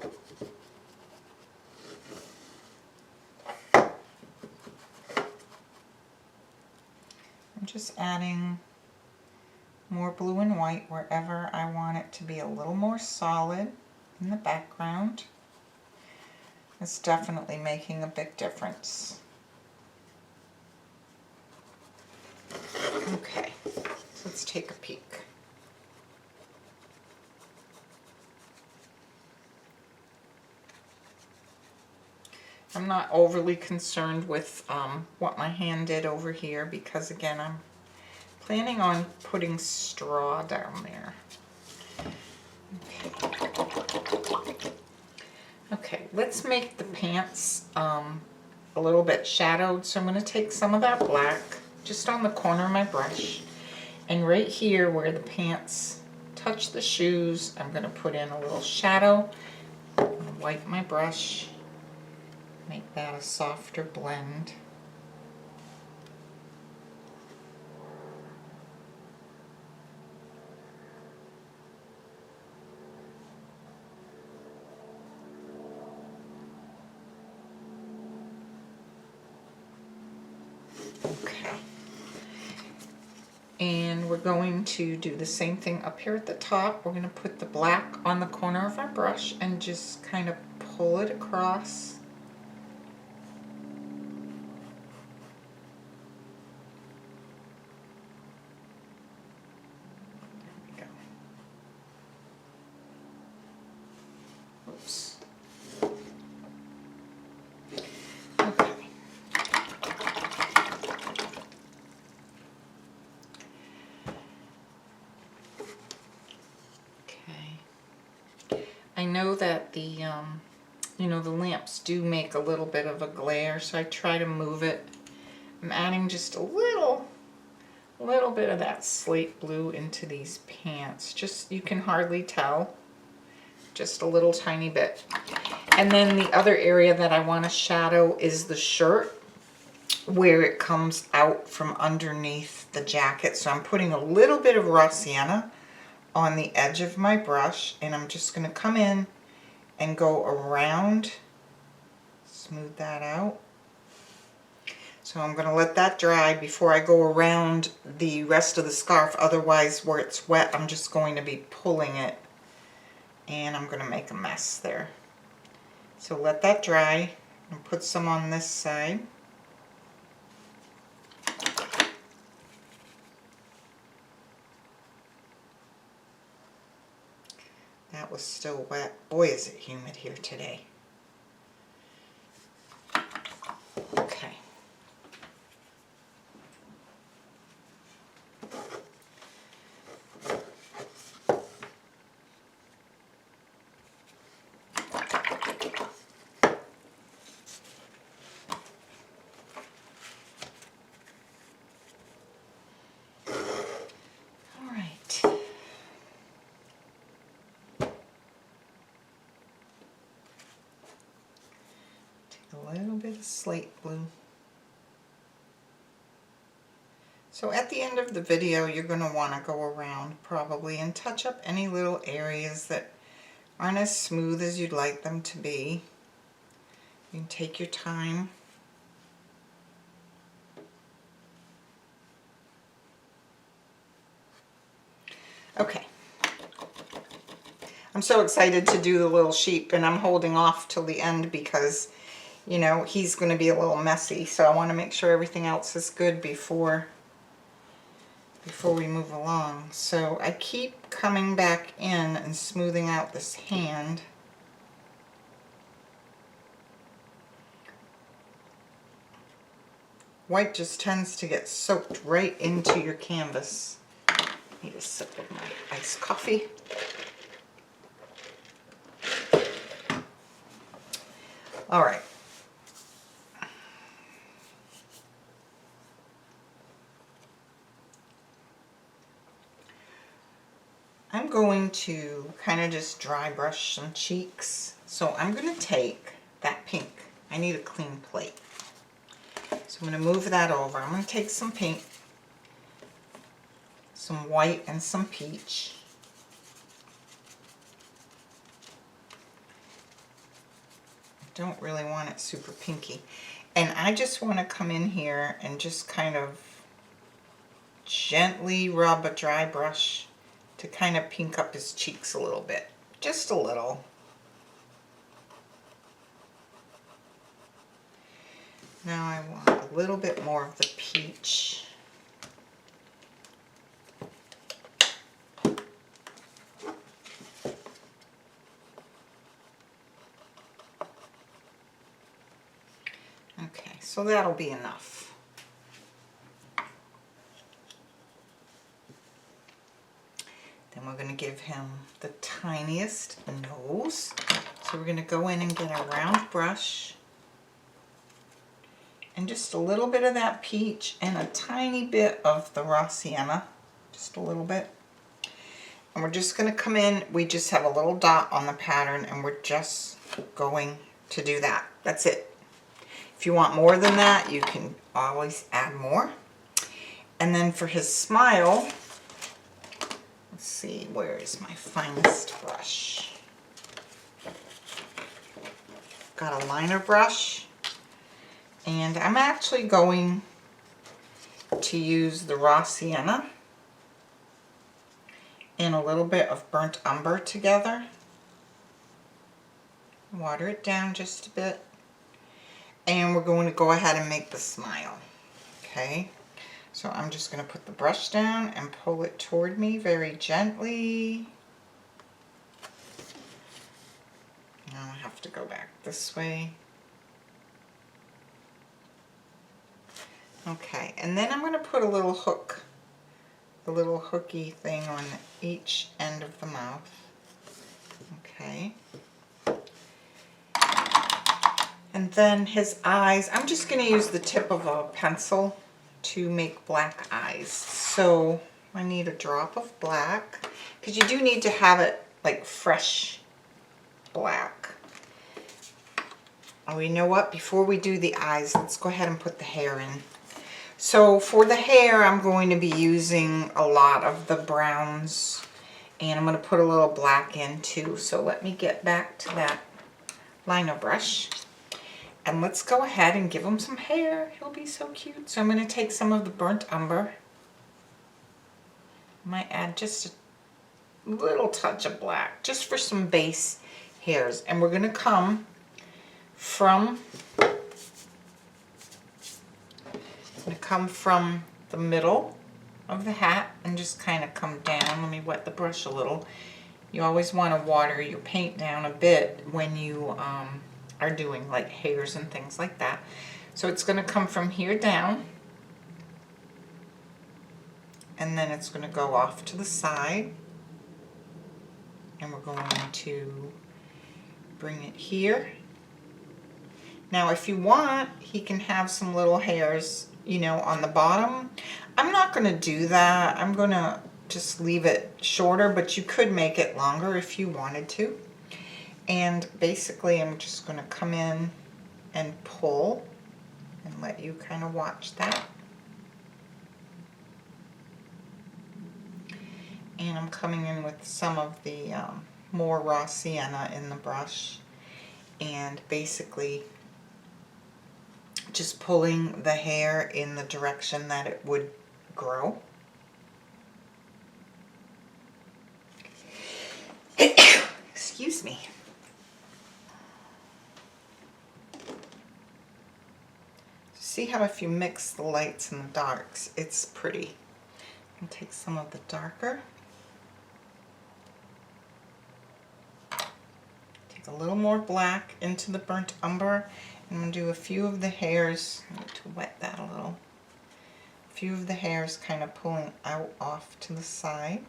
Speaker 1: just adding more blue and white wherever I want it to be a little more solid in the background. It's definitely making a big difference. Okay, so let's take a peek. I'm not overly concerned with what my hand did over here because, again, I'm planning on putting straw down there. Okay, let's make the pants a little bit shadowed. So I'm going to take some of that black just on the corner of my brush. And right here where the pants touch the shoes, I'm going to put in a little shadow. I'm going to wipe my brush, make that a softer blend. Okay. And we're going to do the same thing up here at the top. We're going to put the black on the corner of our brush and just kind of pull it across. There we go. Oops. Okay. I know that the, you know, the lamps do make a little bit of a glare, so I try to move it. I'm adding just a little bit of that slate blue into these pants. Just, you can hardly tell, just a little tiny bit. And then the other area that I want to shadow is the shirt, where it comes out from underneath the jacket. So I'm putting a little bit of raw sienna on the edge of my brush, and I'm just going to come in and go around, smooth that out. So I'm going to let that dry before I go around the rest of the scarf. Otherwise, where it's wet, I'm just going to be pulling it and I'm going to make a mess there. So let that dry and put some on this side. That was still wet. Boy, is it humid here today. Okay. All right. A little bit of slate blue. So at the end of the video, you're going to want to go around probably and touch up any little areas that aren't as smooth as you'd like them to be. You can take your time. Okay. I'm so excited to do the little sheep, and I'm holding off till the end because, you know, he's going to be a little messy. So I want to make sure everything else is good before we move along. So I keep coming back in and smoothing out this hand. White just tends to get soaked right into your canvas. Need a sip of my iced coffee. All right. I'm going to kind of just dry brush some cheeks. So I'm going to take that pink. I need a clean plate. So I'm going to move that over. I'm going to take some pink, some white, and some peach. I don't really want it super pinky. And I just want to come in here and just kind of gently rub a dry brush to kind of pink up his cheeks a little bit. Just a little. Now I want a little bit more of the peach. so that'll be enough. Then we're going to give him the tiniest nose. So we're going to go in and get a round brush and just a little bit of that peach and a tiny bit of the raw sienna, just a little bit. And we're just going to come in, we just have a little dot on the pattern and we're just going to do that. That's it. If you want more than that, you can always add more. And then for his smile, let's see, where is my finest brush? Got a liner brush, and I'm actually going to use the raw sienna and a little bit of burnt umber together. Water it down just a bit. And we're going to go ahead and make the smile. Okay, so I'm just going to put the brush down and pull it toward me very gently. Now I have to go back this way. Okay, and then I'm going to put a little hook, a little hooky thing on each end of the mouth. Okay. And then his eyes, I'm just going to use the tip of a pencil to make black eyes. So I need a drop of black, because you do need to have it like fresh black. Oh, you know what? Before we do the eyes, let's go ahead and put the hair in. So for the hair, I'm going to be using a lot of the browns, and I'm going to put a little black in too. So let me get back to that liner brush. And let's go ahead and give him some hair. He'll be so cute. So I'm going to take some of the burnt umber. Might add just a little touch of black, just for some base hairs. And we're going to come from the middle of the hat and just kind of come down. Let me wet the brush a little. You always want to water your paint down a bit when you are doing like hairs and things like that. So it's going to come from here down, and then it's going to go off to the side, and we're going to bring it here. Now if you want, he can have some little hairs, you know, on the bottom. I'm not going to do that. I'm going to just leave it shorter, but you could make it longer if you wanted to. And basically I'm just going to come in and pull and let you kind of watch that. And I'm coming in with some of the more raw sienna in the brush, and basically just pulling the hair in the direction that it would grow. Excuse me. See how if you mix the lights and the darks, it's pretty. I'll take some of the darker. Take a little more black into the burnt umber. I'm going to do a few of the hairs. I need to wet that a little. A few of the hairs kind of pulling out off to the side.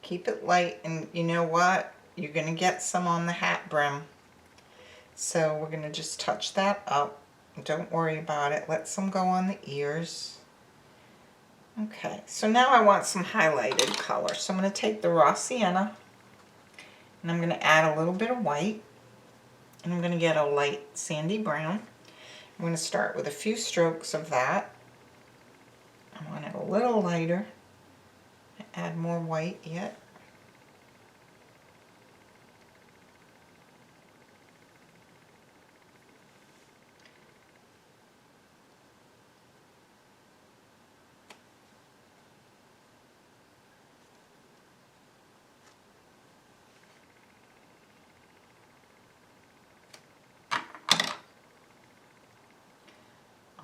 Speaker 1: Keep it light, and you know what? You're going to get some on the hat brim. So we're going to just touch that up. Don't worry about it. Let some go on the ears. Okay, so now I want some highlighted color. So I'm going to take the raw sienna, and I'm going to add a little bit of white, and I'm going to get a light sandy brown. I'm going to start with a few strokes of that. I want it a little lighter. Add more white yet.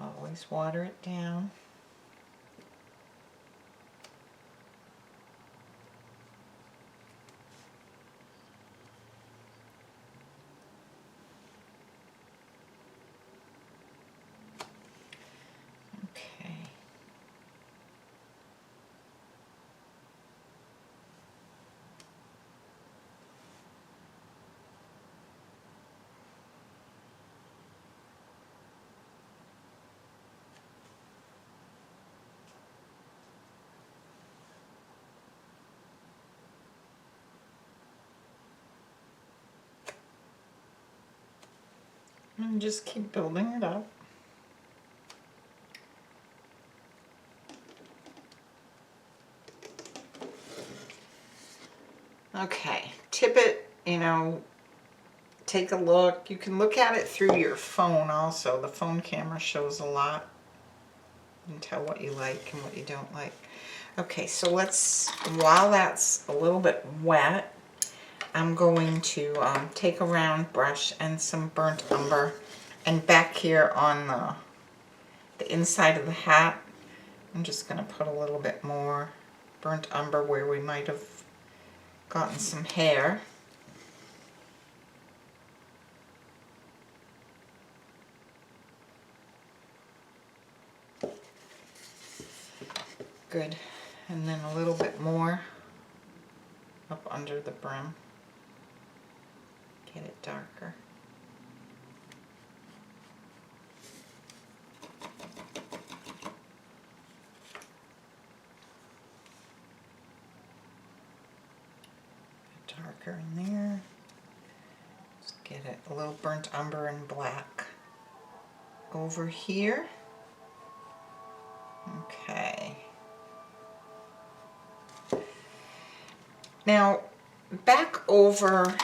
Speaker 1: Always water it down. And just keep building it up. Okay, tip it, you know, take a look. You can look at it through your phone also. The phone camera shows a lot. You can tell what you like and what you don't like. Okay, so let's, while that's a little bit wet, I'm going to take a round brush and some burnt umber, and back here on the inside of the hat, I'm just going to put a little bit more burnt umber where we might have gotten some hair. Good. And then a little bit more up under the brim. Get it darker. Darker in there. Just get it a little burnt umber and black over here. Okay. Now back over,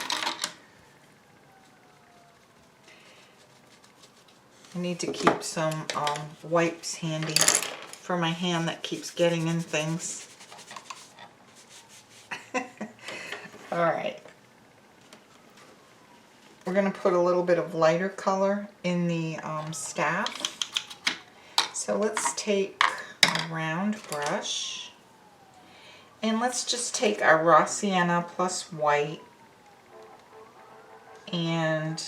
Speaker 1: I need to keep some wipes handy for my hand that keeps getting in things. All right. We're going to put a little bit of lighter color in the staff. So let's take a round brush and let's just take our raw sienna plus white, and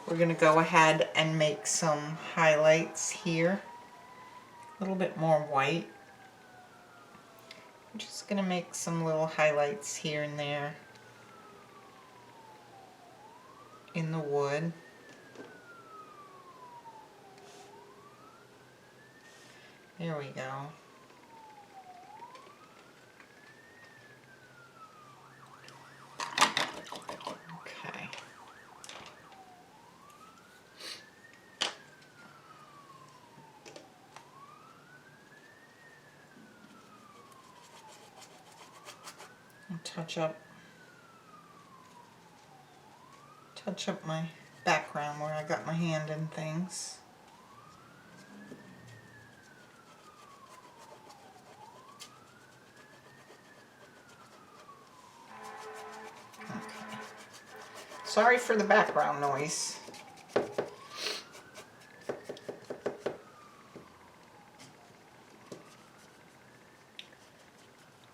Speaker 1: we're going to go ahead and make some highlights here. A little bit more white. I'm just going to make some little highlights here and there in the wood. There we go. Okay. I'll touch up my background where I got my hand in things. Okay. Sorry for the background noise.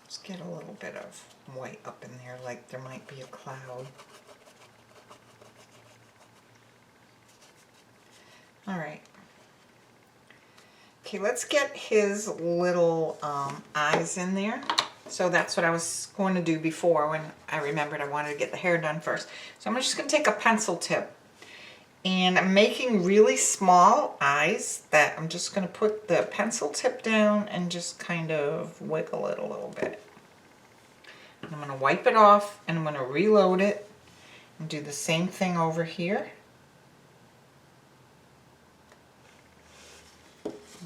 Speaker 1: Let's get a little bit of white up in there, like there might be a cloud. All right. Okay, let's get his little eyes in there. So that's what I was going to do before when I remembered I wanted to get the hair done first. So I'm just going to take a pencil tip, and I'm making really small eyes that I'm just going to put the pencil tip down and just kind of wiggle it a little bit. And I'm going to wipe it off, and I'm going to reload it and do the same thing over here.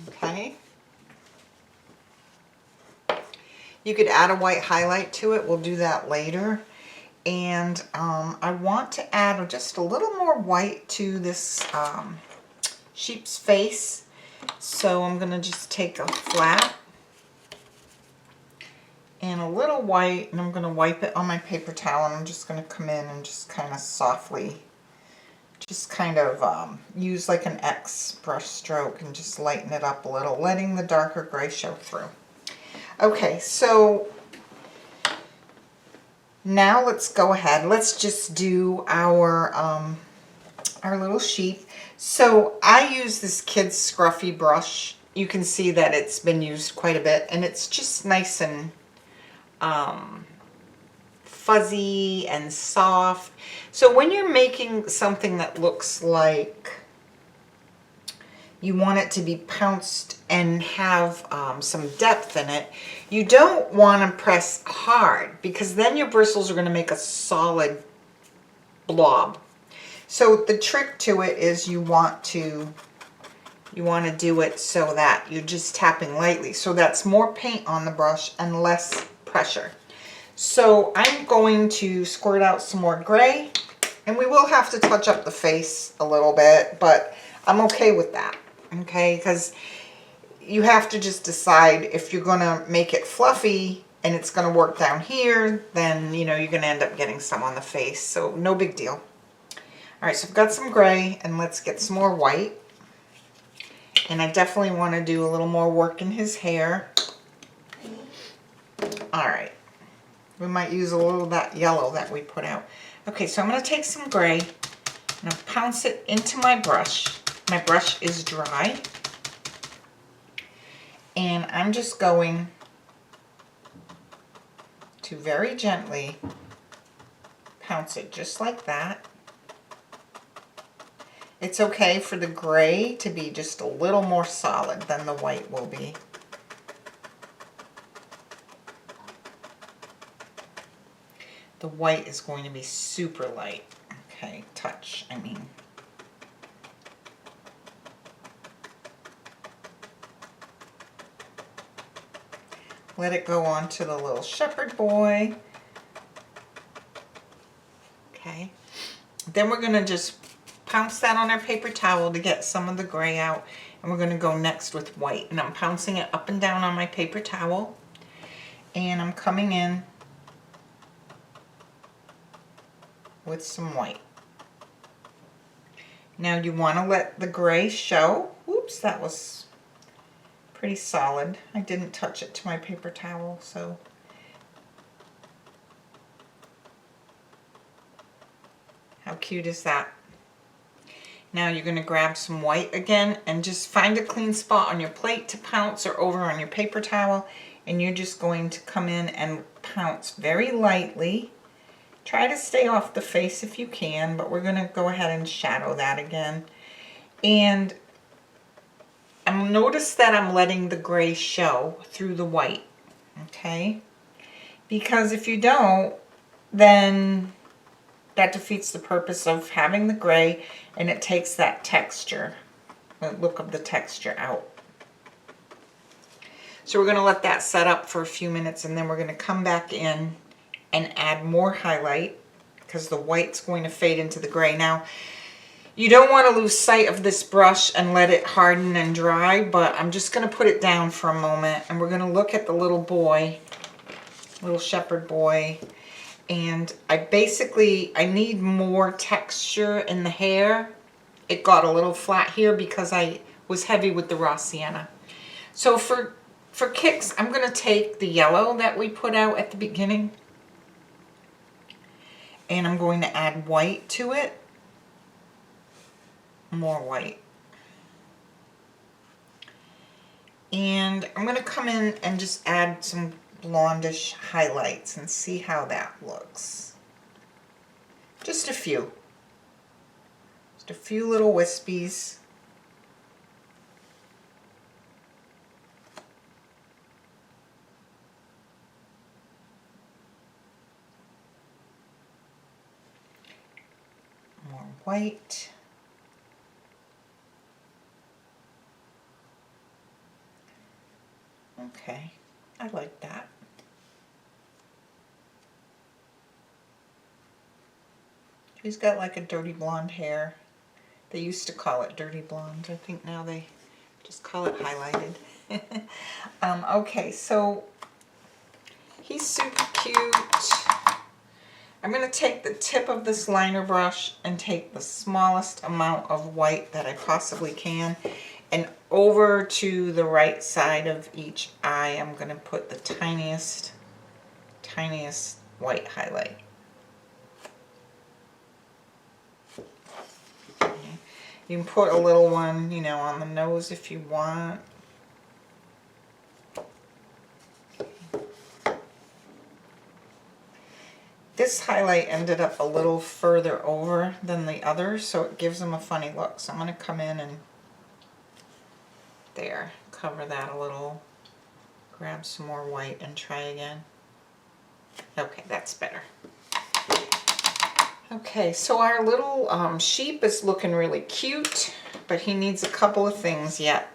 Speaker 1: Okay. You could add a white highlight to it. We'll do that later. And I want to add just a little more white to this sheep's face. So I'm going to just take a flat and a little white, and I'm going to wipe it on my paper towel, and I'm just going to come in and just kind of softly, just kind of use like an X brush stroke and just lighten it up a little, letting the darker gray show through. Okay, so now let's go ahead. Let's just do our little sheep. So I use this kid's scruffy brush. You can see that it's been used quite a bit, and it's just nice and fuzzy and soft. So when you're making something that looks like you want it to be pounced and have some depth in it, you don't want to press hard, because then your bristles are going to make a solid blob. So the trick to it is you want to do it so that you're just tapping lightly. So that's more paint on the brush and less pressure. So I'm going to squirt out some more gray, and we will have to touch up the face a little bit, but I'm okay with that, okay? Because you have to just decide if you're gonna make it fluffy and it's gonna work down here, then you know you're gonna end up getting some on the face, so no big deal. All right, so I've got some gray, and let's get some more white. And I definitely want to do a little more work in his hair. All right. We might use a little of that yellow that we put out. Okay, so I'm going to take some gray and I'll pounce it into my brush. My brush is dry. And I'm just going to very gently pounce it just like that. It's okay for the gray to be just a little more solid than the white will be. The white is going to be super light. Okay, touch, I mean. Let it go on to the little shepherd boy. Okay. Then we're going to just pounce that on our paper towel to get some of the gray out. And we're going to go next with white. And I'm pouncing it up and down on my paper towel. And I'm coming in with some white. Now you want to let the gray show. Oops, that was pretty solid. I didn't touch it to my paper towel, so. How cute is that? Now you're going to grab some white again and just find a clean spot on your plate to pounce or over on your paper towel, and you're just going to come in and pounce very lightly. Try to stay off the face if you can, but we're going to go ahead and shadow that again. And notice that I'm letting the gray show through the white, okay? Because if you don't, then that defeats the purpose of having the gray, and it takes that texture, the look of the texture out. So we're going to let that set up for a few minutes, and then we're going to come back in and add more highlight because the white's going to fade into the gray. Now, you don't want to lose sight of this brush and let it harden and dry, but I'm just going to put it down for a moment, and we're going to look at the little boy, little shepherd boy. And I need more texture in the hair. It got a little flat here because I was heavy with the raw sienna. So for kicks, I'm going to take the yellow that we put out at the beginning, and I'm going to add white to it. More white. And I'm going to come in and just add some blondish highlights and see how that looks. Just a few. Just a few little wispies. More white. Okay, I like that. She's got like a dirty blonde hair. They used to call it dirty blonde. I think now they just call it highlighted. Okay, so he's super cute. I'm going to take the tip of this liner brush and take the smallest amount of white that I possibly can, and over to the right side of each eye, I'm going to put the tiniest white highlight. Okay. You can put a little one, you know, on the nose if you want. This highlight ended up a little further over than the others, so it gives them a funny look. So I'm going to come in and there, cover that a little, grab some more white and try again. Okay, that's better. Okay, so our little sheep is looking really cute, but he needs a couple of things yet.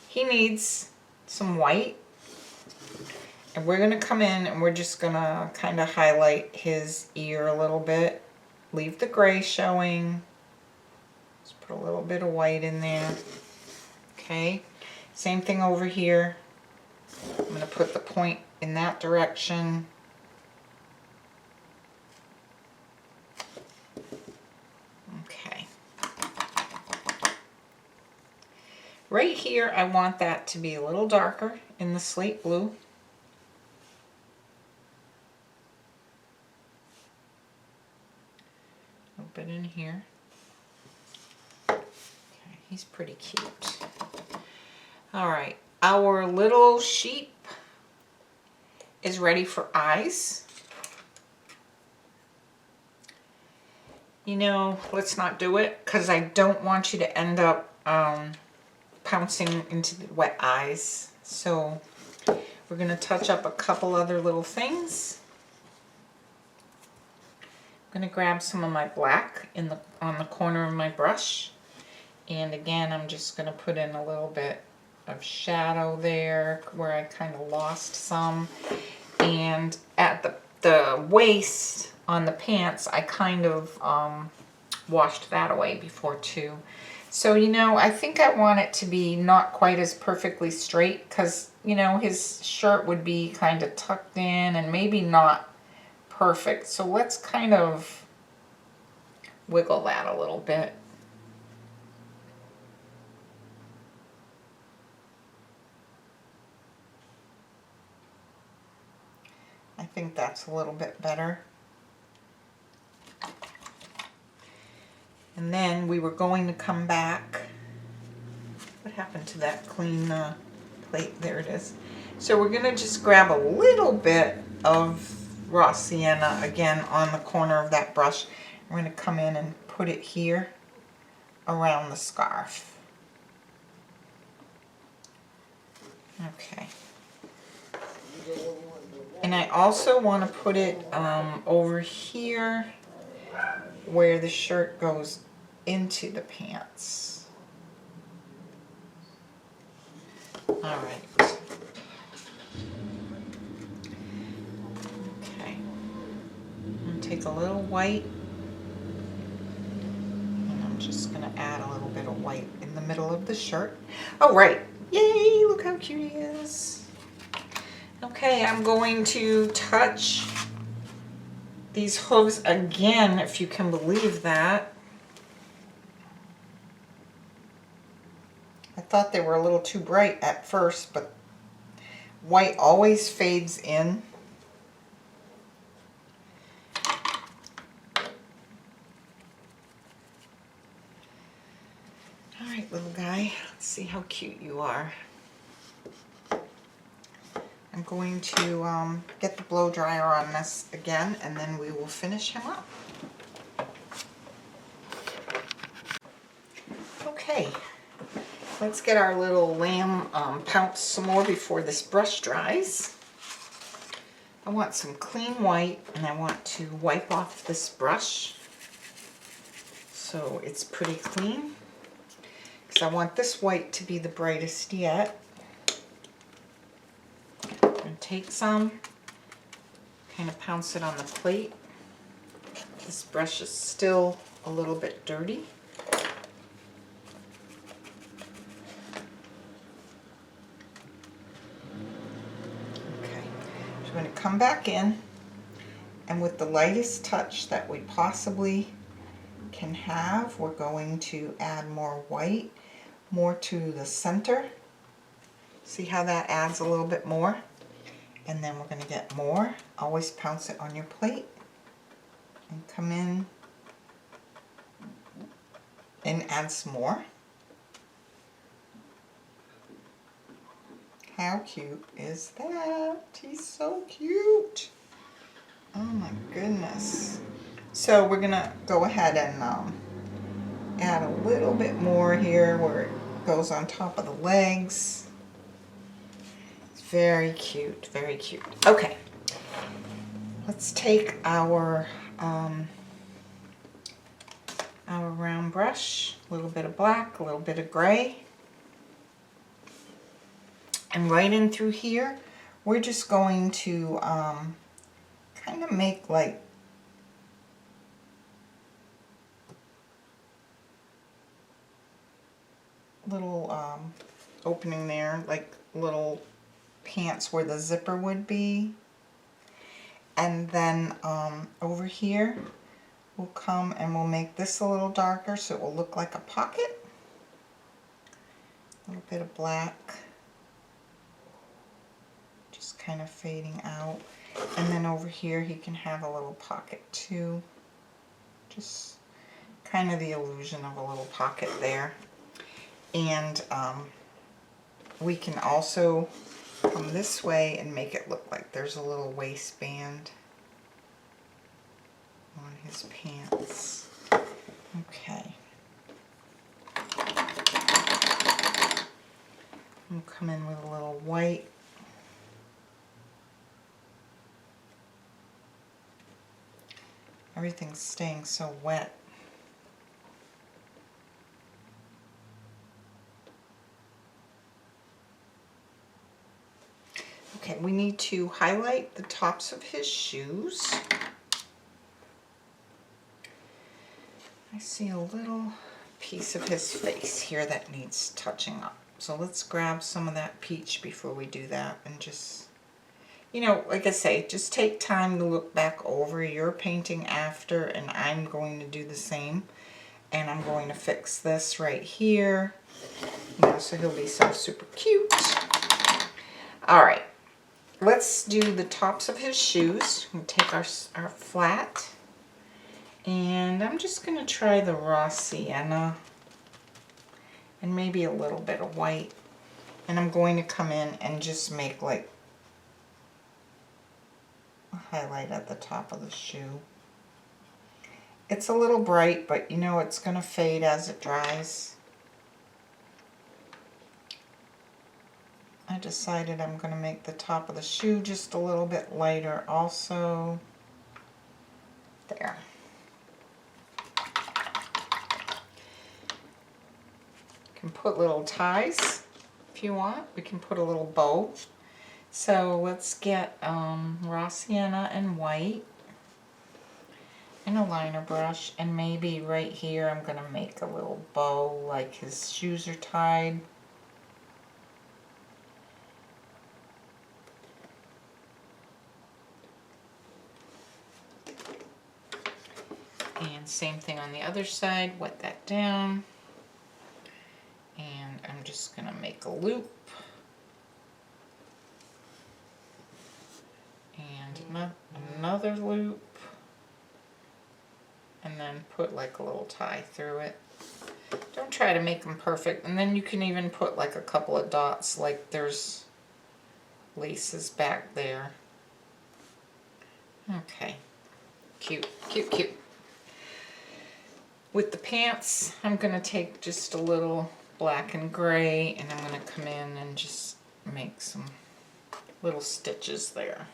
Speaker 1: He needs some white, and we're gonna come in and we're just gonna kind of highlight his ear a little bit. Leave the gray showing. Just put a little bit of white in there. Okay, same thing over here. I'm gonna put the point in that direction. Okay. Right here, I want that to be a little darker in the slate blue. A little bit in here. Okay, he's pretty cute. All right, our little sheep is ready for eyes. You know, let's not do it because I don't want you to end up pouncing into the wet eyes. So we're going to touch up a couple other little things. I'm going to grab some of my black on the corner of my brush. And again, I'm just going to put in a little bit of shadow there where I kind of lost some. And at the waist on the pants, I kind of washed that away before too. So, you know, I think I want it to be not quite as perfectly straight because, you know, his shirt would be kind of tucked in and maybe not perfect. So let's kind of wiggle that a little bit. I think that's a little bit better. And then we were going to come back. What happened to that clean plate? There it is. So we're going to just grab a little bit of raw sienna again on the corner of that brush. We're going to come in and put it here around the scarf. Okay. And I also want to put it over here where the shirt goes into the pants. All right. Okay. I'm going to take a little white, and I'm just going to add a little bit of white in the middle of the shirt. Oh, right. Yay, look how cute he is. Okay, I'm going to touch these hooves again, if you can believe that. I thought they were a little too bright at first, but white always fades in. All right, little guy, let's see how cute you are. I'm going to get the blow dryer on this again, and then we will finish him up. Okay, let's get our little lamb pounced some more before this brush dries. I want some clean white, and I want to wipe off this brush so it's pretty clean, because I want this white to be the brightest yet. Take some, kind of pounce it on the plate. This brush is still a little bit dirty. Okay, so I'm going to come back in, and with the lightest touch that we possibly can have, we're going to add more white, more to the center. See how that adds a little bit more? And then we're going to get more. Always pounce it on your plate and come in and add some more. How cute is that? He's so cute. Oh my goodness. So we're going to go ahead and add a little bit more here where it goes on top of the legs. Very cute, very cute. Okay, let's take our our round brush, a little bit of black, a little bit of gray. And right in through here, we're just going to kind of make like little opening there, like little pants where the zipper would be. And then over here, we'll come and we'll make this a little darker so it will look like a pocket. A little bit of black, just kind of fading out. And then over here he can have a little pocket too. Just kind of the illusion of a little pocket there. And we can also come this way and make it look like there's a little waistband on his pants. Okay. We'll come in with a little white. Everything's staying so wet. Okay, we need to highlight the tops of his shoes. I see a little piece of his face here that needs touching up. So let's grab some of that peach before we do that and just, you know, like I say, just take time to look back over your painting after, and I'm going to do the same. And I'm going to fix this right here, you know, so he'll be so super cute. All right, let's do the tops of his shoes. We'll take our flat, and I'm just going to try the raw sienna and maybe a little bit of white. And I'm going to come in and just make like a highlight at the top of the shoe. It's a little bright, but you know it's going to fade as it dries. I decided I'm going to make the top of the shoe just a little bit lighter also. There. You can put little ties if you want. We can put a little bow. So let's get raw sienna and white and a liner brush, and maybe right here I'm going to make a little bow like his shoes are tied. And same thing on the other side, wet that down. And I'm just going to make a loop. And another loop. And then put like a little tie through it. Don't try to make them perfect. And then you can even put like a couple of dots, like there's laces back there. Okay. Cute, cute, cute. With the pants, I'm going to take just a little black and gray, and I'm going to come in and just make some little stitches there.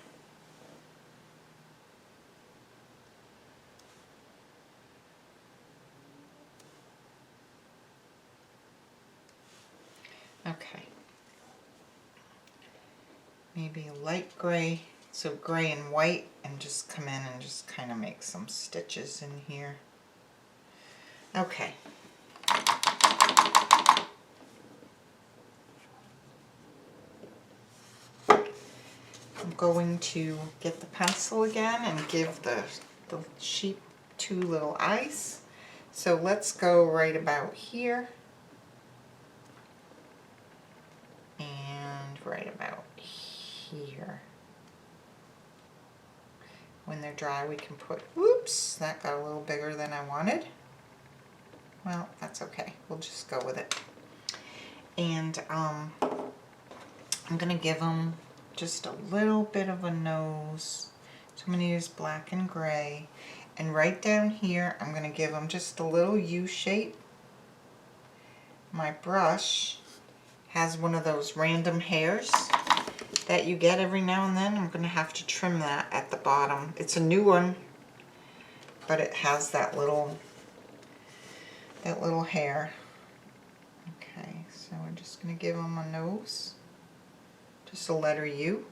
Speaker 1: Okay. Maybe a light gray, so gray and white, and just come in and just kind of make some stitches in here. Okay. I'm going to get the pencil again and give the sheep two little eyes. So let's go right about here. And right about here. When they're dry, we can put, whoops, that got a little bigger than I wanted. Well, that's okay. We'll just go with it. And I'm going to give them just a little bit of a nose. So I'm going to use black and gray. And right down here, I'm going to give them just a little U shape. My brush has one of those random hairs that you get every now and then. I'm going to have to trim that at the bottom. It's a new one, but it has that little that little hair. Okay, so we're just going to give them a nose, just a letter U.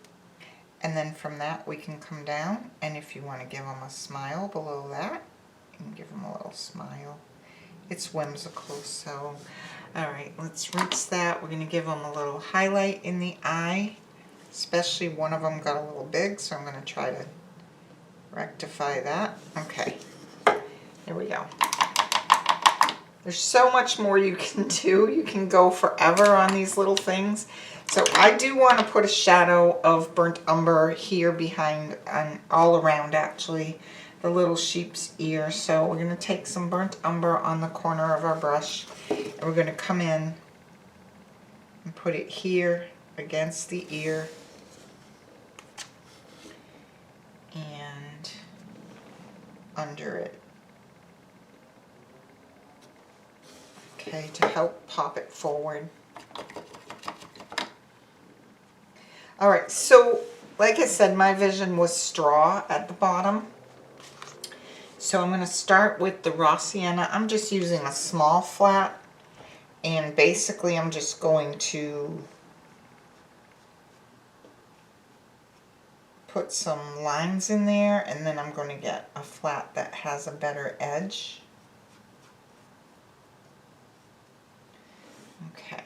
Speaker 1: And then from that we can come down, and if you want to give them a smile below that, you can give them a little smile. It's whimsical, so alright, let's rinse that. We're going to give them a little highlight in the eye, especially one of them got a little big, so I'm going to try to rectify that. Okay, there we go. There's so much more you can do. You can go forever on these little things. So I do want to put a shadow of burnt umber here behind and all around actually the little sheep's ear. So we're going to take some burnt umber on the corner of our brush and we're going to come in and put it here against the ear and under it. Okay, to help pop it forward. Alright, so like I said, my vision was straw at the bottom. So I'm going to start with the raw sienna. I'm just using a small flat, and basically I'm just going to put some lines in there, and then I'm going to get a flat that has a better edge. Okay.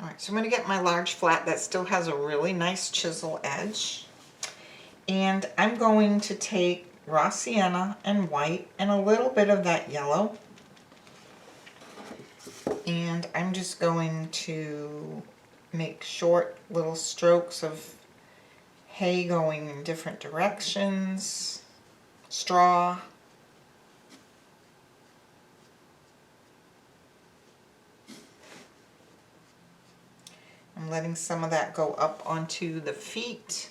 Speaker 1: Alright, so I'm going to get my large flat that still has a really nice chisel edge. And I'm going to take raw sienna and white and a little bit of that yellow. And I'm just going to make short little strokes of hay going in different directions, straw. I'm letting some of that go up onto the feet.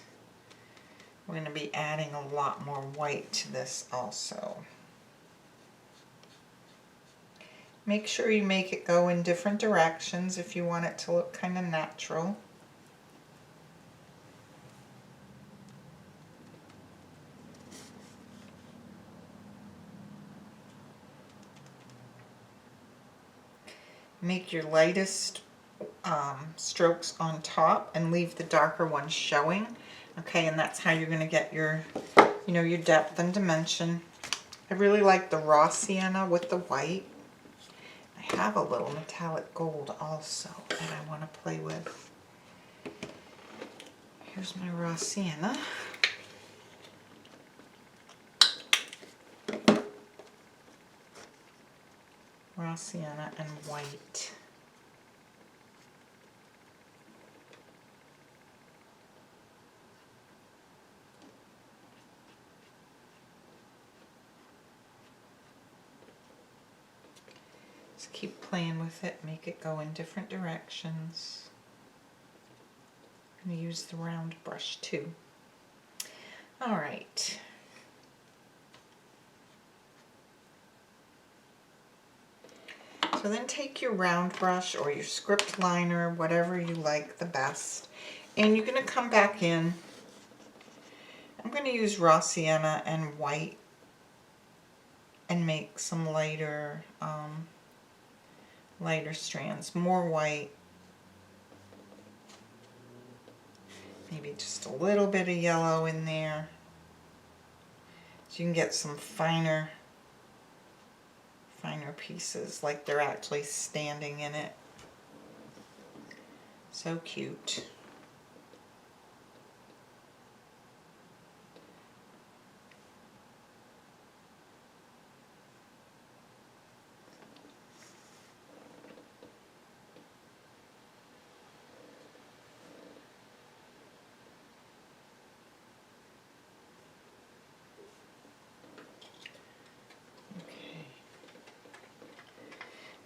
Speaker 1: We're going to be adding a lot more white to this also. Make sure you make it go in different directions if you want it to look kind of natural. Make your lightest strokes on top and leave the darker ones showing. Okay, and that's how you're going to get your, your depth and dimension. I really like the raw sienna with the white. I have a little metallic gold also that I want to play with. Here's my raw sienna. Raw sienna and white. Just keep playing with it, make it go in different directions. I'm going to use the round brush too. Alright. So then take your round brush or your script liner, whatever you like the best, and you're going to come back in. I'm going to use raw sienna and white and make some lighter strands, more white, maybe just a little bit of yellow in there, so you can get some finer pieces, like they're actually standing in it. So cute.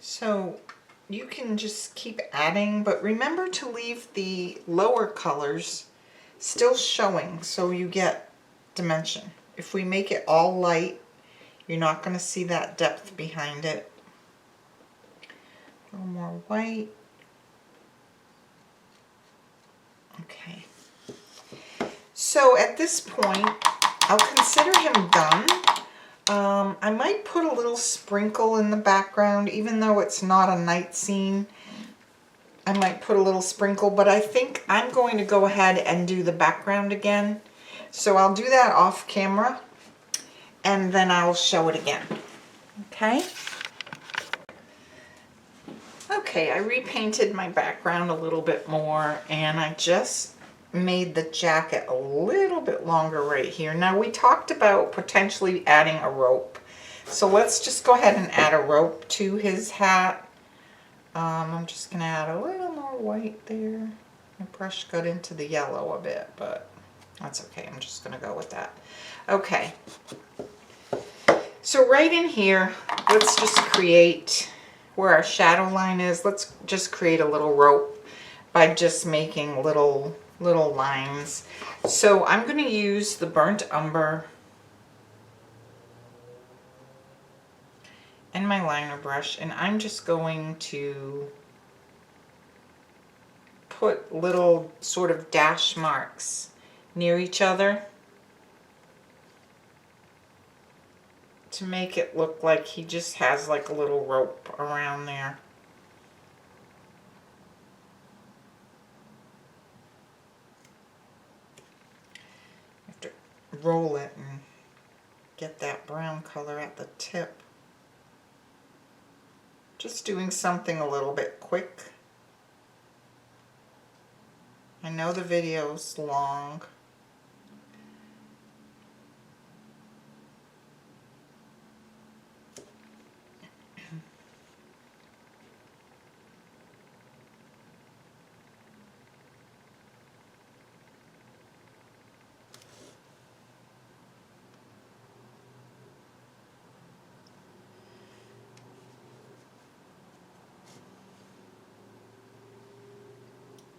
Speaker 1: So you can just keep adding, but remember to leave the lower colors still showing so you get dimension. If we make it all light, you're not going to see that depth behind it. A little more white. Okay. So at this point, I'll consider him done. I might put a little sprinkle in the background, even though it's not a night scene. I might put a little sprinkle, but I think I'm going to go ahead and do the background again. So I'll do that off camera, and then I'll show it again. Okay? Okay, I repainted my background a little bit more, and I just made the jacket a little bit longer right here. Now, we talked about potentially adding a rope. So let's just go ahead and add a rope to his hat. I'm just going to add a little more white there. My brush got into the yellow a bit, but that's okay. I'm just going to go with that. Okay. So right in here, let's just create where our shadow line is. Let's just create a little rope by just making little lines. So I'm going to use the burnt umber and my liner brush, and I'm just going to put little sort of dash marks near each other to make it look like he just has like a little rope around there. I have to roll it and get that brown color at the tip. Just doing something a little bit quick. I know the video's long.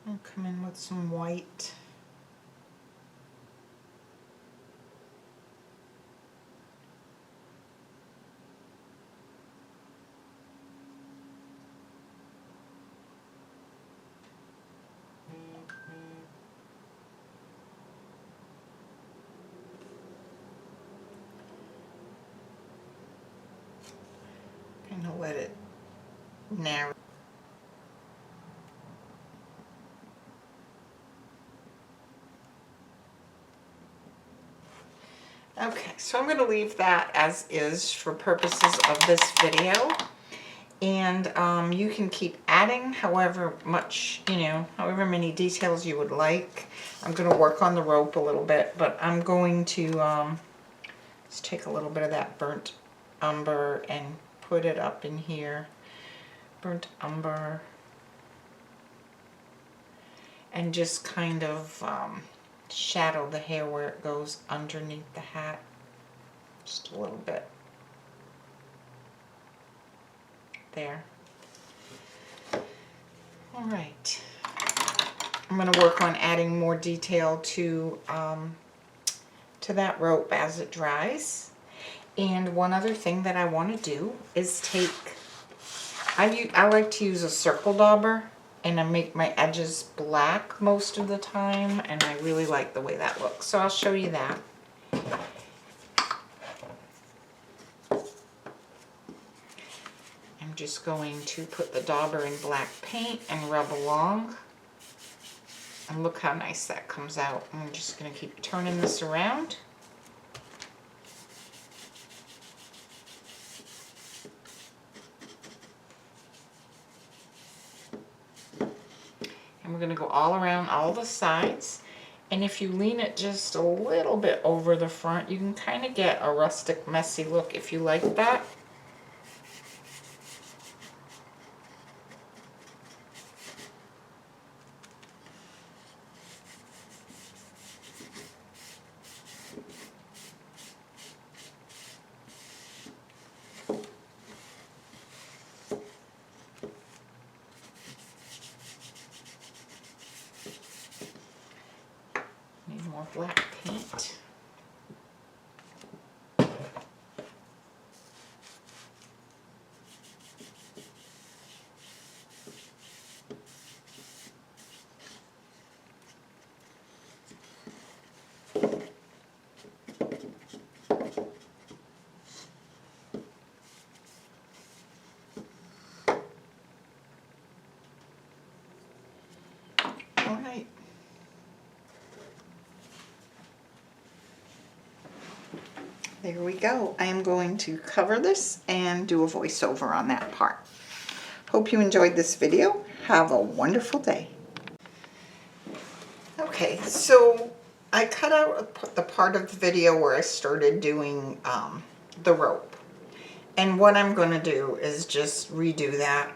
Speaker 1: I'll come in with some white. Kind of let it narrow. Okay, so I'm going to leave that as is for purposes of this video. And you can keep adding however much, however many details you would like. I'm going to work on the rope a little bit, but I'm going to let's take a little bit of that burnt umber and put it up in here. Burnt umber. And just kind of shadow the hair where it goes underneath the hat. Just a little bit. There. All right. I'm going to work on adding more detail to that rope as it dries. And one other thing that I want to do is take, I like to use a circle dauber, and I make my edges black most of the time, and I really like the way that looks. So I'll show you that. I'm just going to put the dauber in black paint and rub along. And look how nice that comes out. I'm just going to keep turning this around. And we're going to go all around all the sides. And if you lean it just a little bit over the front, you can kind of get a rustic, messy look if you like that. More black paint. All right. There we go. I am going to cover this and do a voiceover on that part. Hope you enjoyed this video. Have a wonderful day. Okay, so I cut out the part of the video where I started doing the rope. And what I'm going to do is just redo that.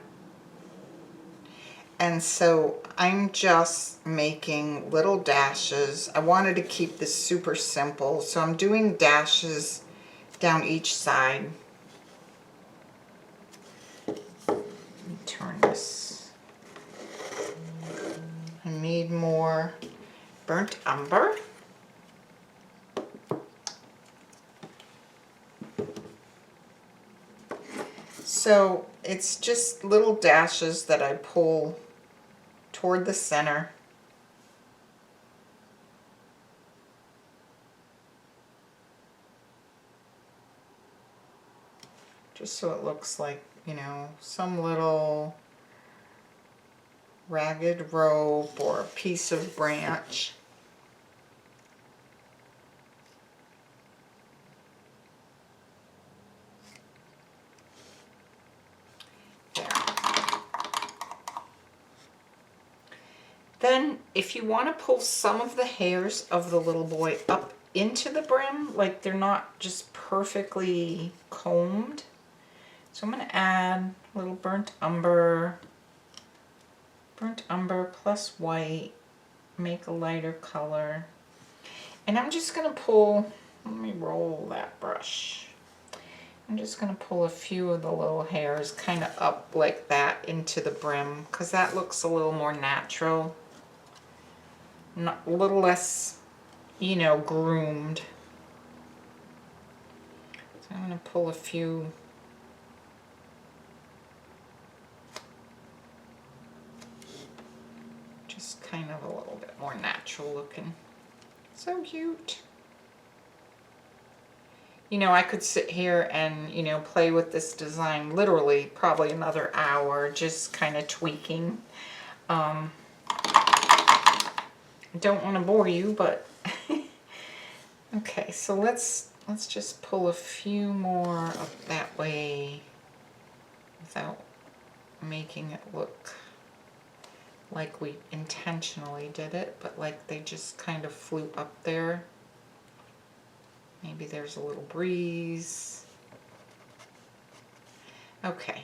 Speaker 1: And so I'm just making little dashes. I wanted to keep this super simple, so I'm doing dashes down each side. Let me turn this. I need more burnt umber. So it's just little dashes that I pull toward the center. Just so it looks like, you know, some little ragged rope or a piece of branch. There. Then, if you want to pull some of the hairs of the little boy up into the brim, like they're not just perfectly combed, so I'm going to add a little burnt umber plus white, make a lighter color. And I'm just going to pull, let me roll that brush. I'm just going to pull a few of the little hairs kind of up like that into the brim, because that looks a little more natural. Not, a little less, you know, groomed. So I'm going to pull a few. Just kind of a little bit more natural looking. So cute. You know, I could sit here and, you know, play with this design literally probably another hour, just kind of tweaking. I don't want to bore you, but okay, so let's just pull a few more up that way without making it look like we intentionally did it, but like they just kind of flew up there. Maybe there's a little breeze. Okay.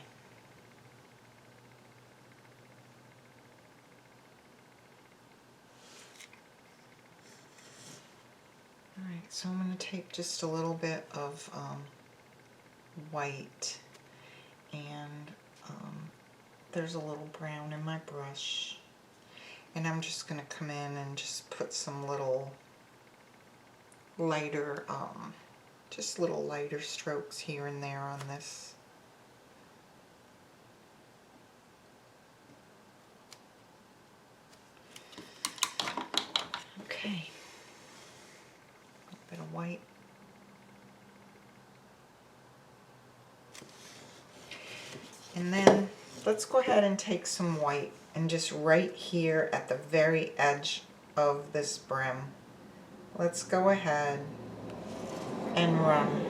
Speaker 1: All right, so I'm going to take just a little bit of white, and there's a little brown in my brush, and I'm just going to come in and just put some little lighter, just little lighter strokes here and there on this. Okay, a bit of white. And then let's go ahead and take some white and just right here at the very edge of this brim, let's go ahead and run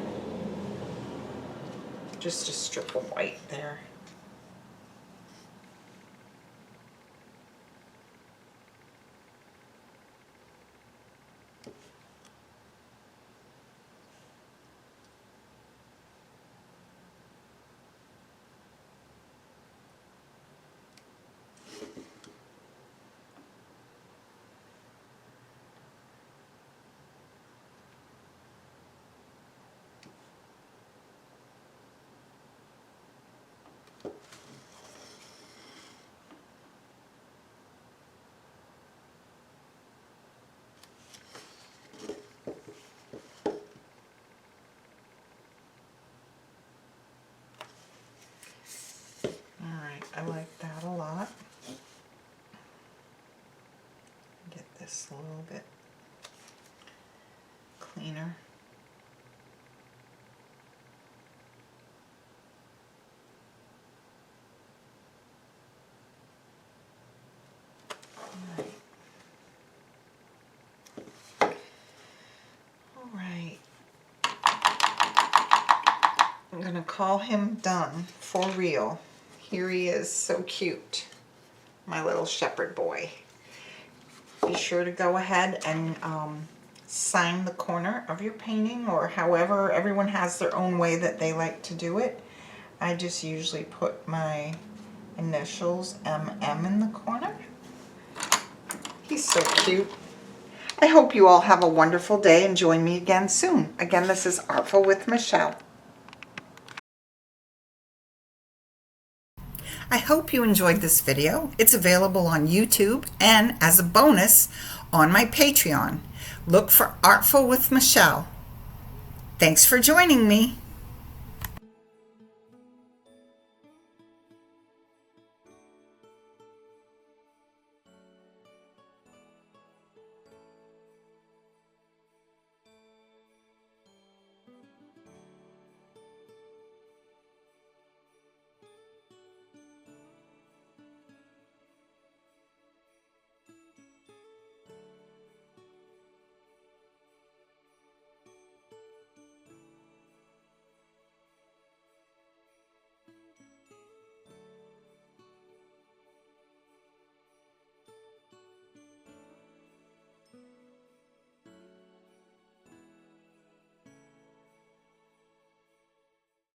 Speaker 1: just a strip of white there. I like that a lot. Get this a little bit cleaner. All right. I'm gonna call him done for real. Here he is, so cute. My little shepherd boy. Be sure to go ahead and sign the corner of your painting, or however, everyone has their own way that they like to do it. I just usually put my initials MM in the corner. He's so cute. I hope you all have a wonderful day and join me again soon. Again, this is Artful with Michelle. I hope you enjoyed this video. It's available on YouTube and as a bonus on my Patreon. Look for Artful with Michelle. Thanks for joining me.